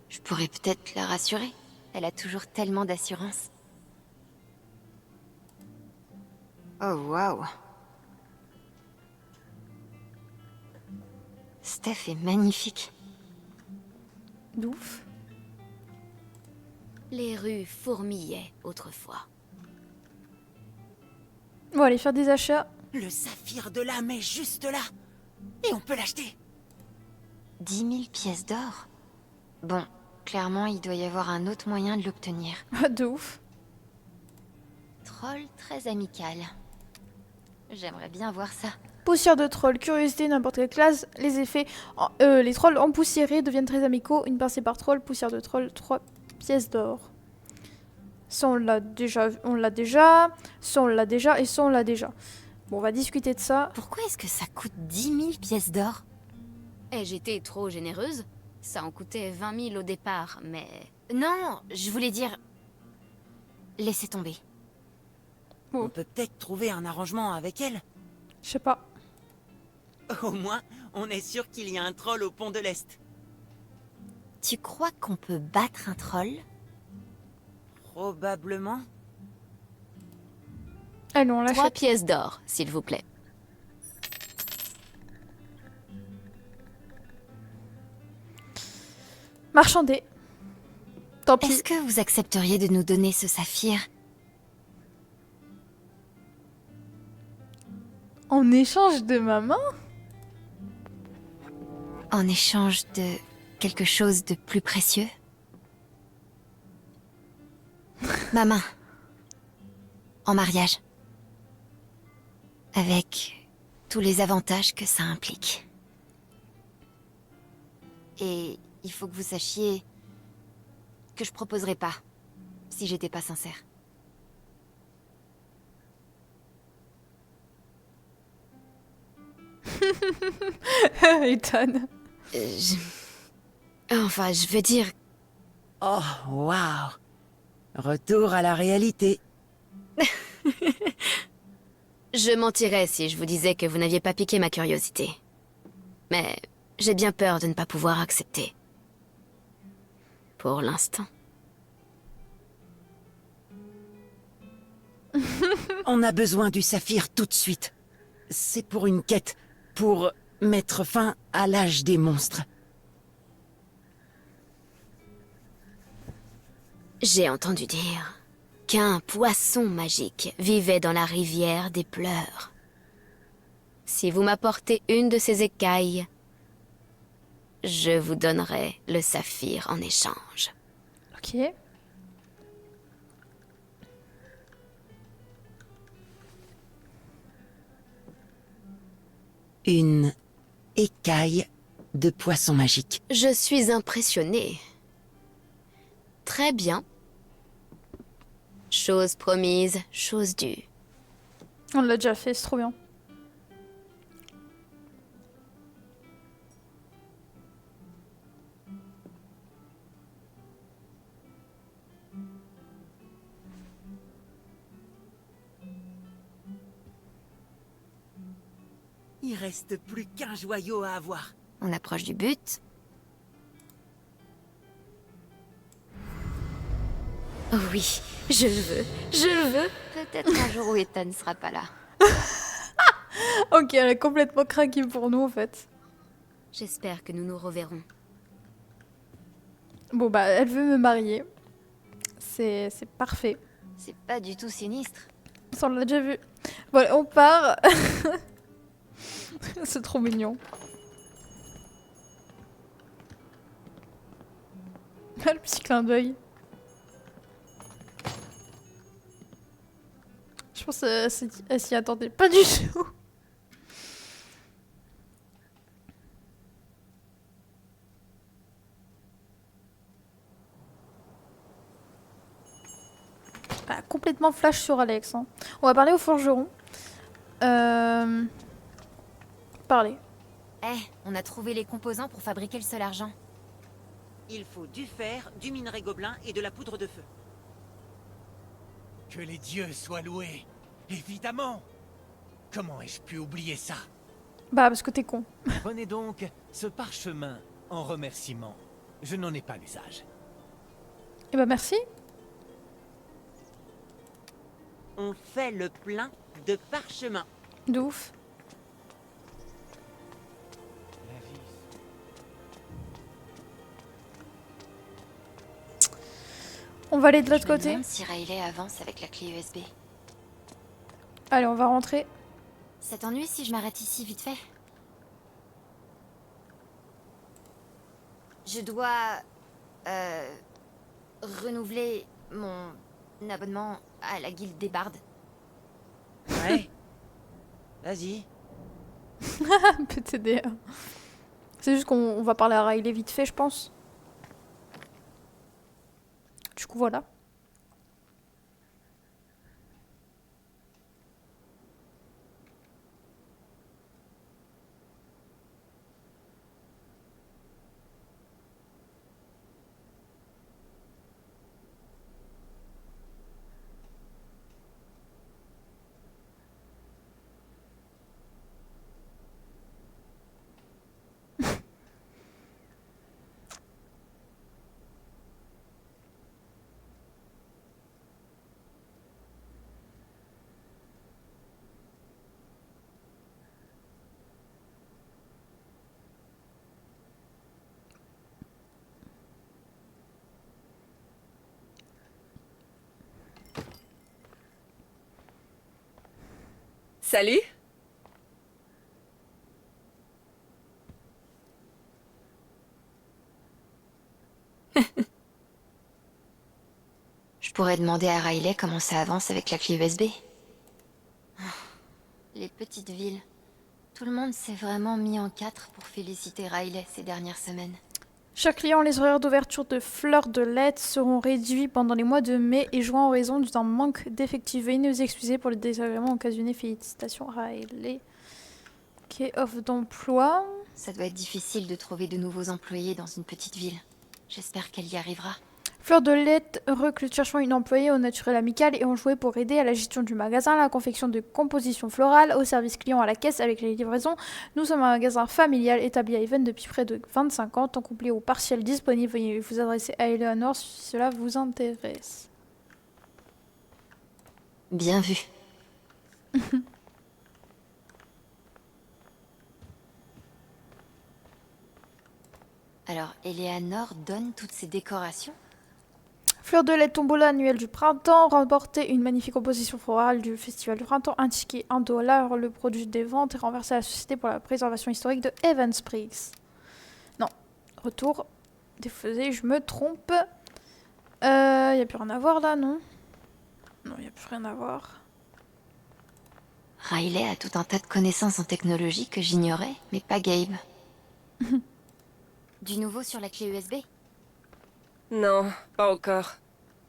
Je pourrais peut-être la rassurer. Elle a toujours tellement d'assurance. Oh waouh. Steph est magnifique. D'ouf. Les rues fourmillaient autrefois. Bon, allez faire des achats. Le saphir de l'âme est juste là. Et on peut l'acheter. 10 000 pièces d'or? Bon, clairement, il doit y avoir un autre moyen de l'obtenir. De ouf. Troll très amical. J'aimerais bien voir ça. Poussière de troll, curiosité, n'importe quelle classe. Les effets. Les trolls empoussiérés deviennent très amicaux. Une pincée par troll, poussière de troll, 3 pièces d'or. Ça, on l'a déjà. Ça, on l'a déjà. Et ça, on l'a déjà. Bon, on va discuter de ça. Pourquoi est-ce que ça coûte 10 000 pièces d'or? Et j'étais trop généreuse? Ça en coûtait 20 000 au départ, mais... Non, je voulais dire... Laissez tomber. On peut peut-être trouver un arrangement avec elle. Je sais pas. Au moins, on est sûr qu'il y a un troll au pont de l'Est. Tu crois qu'on peut battre un troll? Probablement. Allez, on 3 l'achète. pièces d'or, s'il vous plaît. Marchander. Tant pis. Est-ce que vous accepteriez de nous donner ce saphir? En échange de ma main? En échange de quelque chose de plus précieux? Ma main. En mariage. Avec tous les avantages que ça implique. Et il faut que vous sachiez que je proposerais pas si j'étais pas sincère. Ethan. Enfin, je veux dire... Oh, waouh. Retour à la réalité. Je mentirais si je vous disais que vous n'aviez pas piqué ma curiosité. Mais j'ai bien peur de ne pas pouvoir accepter. Pour l'instant. On a besoin du saphir tout de suite. C'est pour une quête, pour mettre fin à l'âge des monstres. J'ai entendu dire qu'un poisson magique vivait dans la rivière des pleurs. Si vous m'apportez une de ces écailles, je vous donnerai le saphir en échange. Ok. Une écaille de poisson magique. Je suis impressionnée. Très bien. Chose promise, chose due. On l'a déjà fait, c'est trop bien. Il reste plus qu'un joyau à avoir. On approche du but. Oh oui, je le veux, je le veux. Peut-être un jour où Ethan ne sera pas là. Ok, elle a complètement craqué pour nous en fait. J'espère que nous nous reverrons. Bon bah, elle veut me marier. C'est parfait. C'est pas du tout sinistre. Ça, on l'a déjà vu. Bon, allez, on part. C'est trop mignon. Ah, le petit clin d'œil. Je pense qu'elle s'y attendait pas du tout. Ah, complètement flash sur Alex. Hein. On va parler au forgeron. Parler. On a trouvé les composants pour fabriquer le seul argent. Il faut du fer, du minerai gobelin et de la poudre de feu. Que les dieux soient loués. Évidemment. Comment ai-je pu oublier ça? Bah, parce que t'es con. Prenez donc ce parchemin en remerciement. Je n'en ai pas l'usage. Eh bah, merci. On fait le plein de parchemin. De ouf. On va aller de l'autre Je me côté. demande si Riley avance avec la clé USB. Allez, on va rentrer. Ça t'ennuie si je m'arrête ici vite fait? Je dois... renouveler mon abonnement à la guilde des bardes. Ouais. Vas-y. PTDA. C'est juste qu'on va parler à Riley vite fait, je pense. Du coup, voilà. Salut. Je pourrais demander à Riley comment ça avance avec la clé USB. Les petites villes. Tout le monde s'est vraiment mis en quatre pour féliciter Riley ces dernières semaines. Chers clients, les horaires d'ouverture de Fleur de Lait seront réduits pendant les mois de mai et juin en raison d'un manque d'effectifs. Veuillez nous excuser pour le désagrément occasionné. Félicitations, Riley. Ok, offre d'emploi. Ça doit être difficile de trouver de nouveaux employés dans une petite ville. J'espère qu'elle y arrivera. Fleur de Lait recrute cherchant une employée au naturel amical et enjoué pour aider à la gestion du magasin, la confection de compositions florales, au service client à la caisse avec les livraisons. Nous sommes un magasin familial établi à Even depuis près de 25 ans, temps complet ou partiel disponible. Veuillez vous adresser à Eleanor si cela vous intéresse. Bien vu. Alors, Eleanor donne toutes ces décorations? Fleur de Lait tombola annuelle du printemps, remporter une magnifique composition florale du festival du printemps, un ticket $1, le produit des ventes est renversé à la Société pour la préservation historique de Evans Springs. Non, retour, défausé, je me trompe. Y a plus rien à voir là, non? Non, y a plus rien à voir. Riley a tout un tas de connaissances en technologie que j'ignorais, mais pas Gabe. Du nouveau sur la clé USB? Non, pas encore.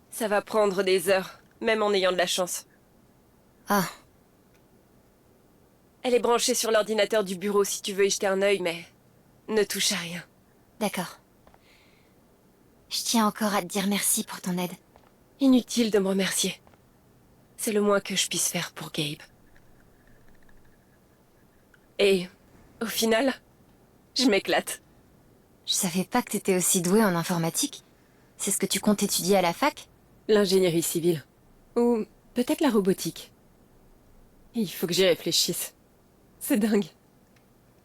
Ça va prendre des heures, même en ayant de la chance. Ah. Elle est branchée sur l'ordinateur du bureau si tu veux y jeter un œil, mais ne touche à rien. D'accord. Je tiens encore à te dire merci pour ton aide. Inutile de me remercier. C'est le moins que je puisse faire pour Gabe. Et, au final, je m'éclate. Je savais pas que t'étais aussi douée en informatique. C'est ce que tu comptes étudier à la fac? L'ingénierie civile. Ou peut-être la robotique. Il faut que j'y réfléchisse. C'est dingue.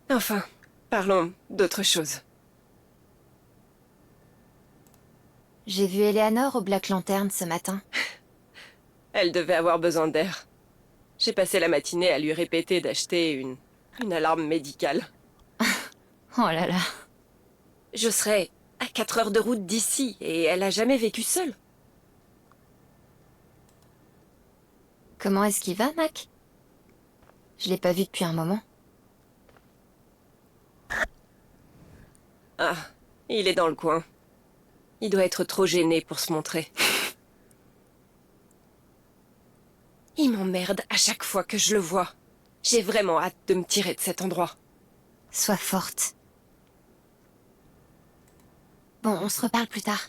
Enfin, parlons d'autre chose. J'ai vu Eleanor au Black Lantern ce matin. Elle devait avoir besoin d'air. J'ai passé la matinée à lui répéter d'acheter une alarme médicale. Oh là là. Je serais à 4 heures de route d'ici et elle a jamais vécu seule. Comment est-ce qu'il va, Mac? Je l'ai pas vu depuis un moment. Ah, il est dans le coin. Il doit être trop gêné pour se montrer. Il m'emmerde à chaque fois que je le vois. J'ai vraiment hâte de me tirer de cet endroit. Sois forte. Bon, on se reparle plus tard.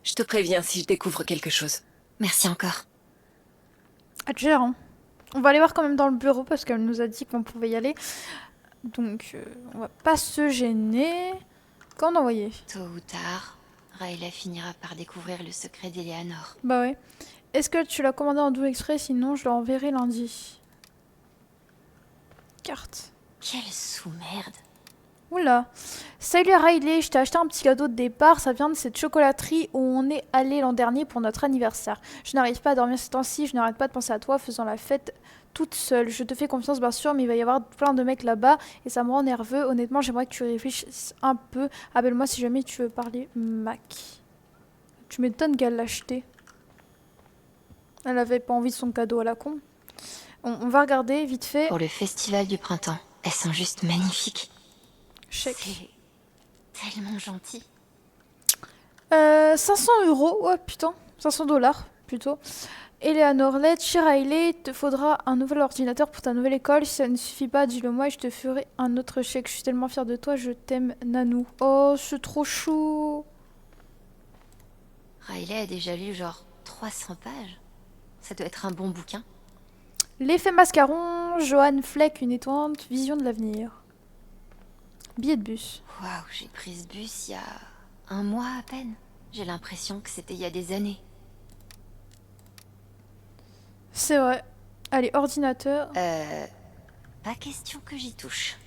Je te préviens si je découvre quelque chose. Merci encore. Hein. On va aller voir quand même dans le bureau parce qu'elle nous a dit qu'on pouvait y aller. Donc, on va pas se gêner. Quand envoyer? Tôt ou tard, Riley finira par découvrir le secret d'Eleanor. Bah ouais. Est-ce que tu l'as commandé en double exprès? Sinon, je l'enverrai lundi. Carte. Quelle sous-merde. Oula. Salut Riley, je t'ai acheté un petit cadeau de départ. Ça vient de cette chocolaterie où on est allé l'an dernier pour notre anniversaire. Je n'arrive pas à dormir ces temps-ci. Je n'arrête pas de penser à toi faisant la fête toute seule. Je te fais confiance bien sûr, mais il va y avoir plein de mecs là-bas et ça me rend nerveux. Honnêtement, j'aimerais que tu réfléchisses un peu. Appelle-moi si jamais tu veux parler, Mac. Tu m'étonnes qu'elle l'a acheté. Elle avait pas envie de son cadeau à la con. On va regarder vite fait. Pour le festival du printemps. Elles sont juste magnifiques. Chèque. C'est tellement gentil. 500 €. Oh putain. 500 $ plutôt. Eleanor Lett, chez Riley, il te faudra un nouvel ordinateur pour ta nouvelle école. Si ça ne suffit pas, dis-le moi et je te ferai un autre chèque. Je suis tellement fière de toi, je t'aime, Nanou. Oh, c'est trop chou. Riley a déjà lu genre 300 pages. Ça doit être un bon bouquin. L'effet mascaron, Johan Fleck, une étoilante vision de l'avenir. Billet de bus. Waouh, j'ai pris ce bus il y a un mois à peine. J'ai l'impression que c'était il y a des années. C'est vrai. Allez, ordinateur. Pas question que j'y touche.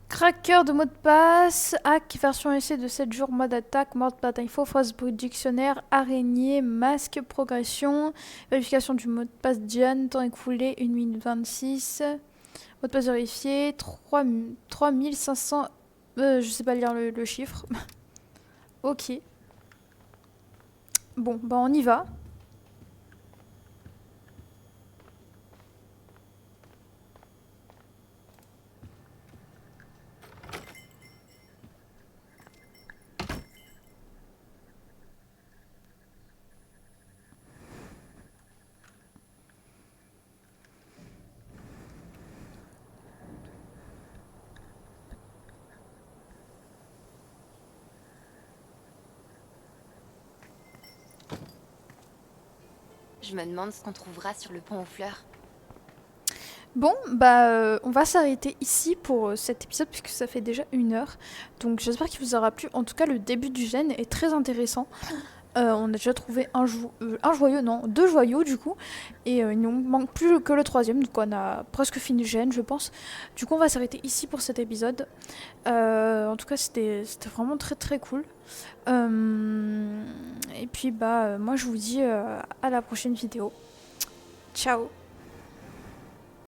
Cracker de mot de passe, hack, version essai de 7 jours, mode attaque, mode bataille faux, phrase brute, dictionnaire, araignée, masque, progression, vérification du mot de passe Diane, temps écoulé 1 minute 26, mot de passe vérifié, 3500, je sais pas lire le chiffre. Ok. Bon, bah on y va. Je me demande ce qu'on trouvera sur le pont aux fleurs. Bon, bah on va s'arrêter ici pour cet épisode puisque ça fait déjà 1 heure. Donc j'espère qu'il vous aura plu. En tout cas, le début du gène est très intéressant. On a déjà trouvé un joyau, non, 2 joyaux du coup. Et il nous manque plus que le 3e, donc on a presque fini le gène, je pense. Du coup, on va s'arrêter ici pour cet épisode. En tout cas, c'était vraiment très très cool. Et puis, bah, moi je vous dis à la prochaine vidéo. Ciao!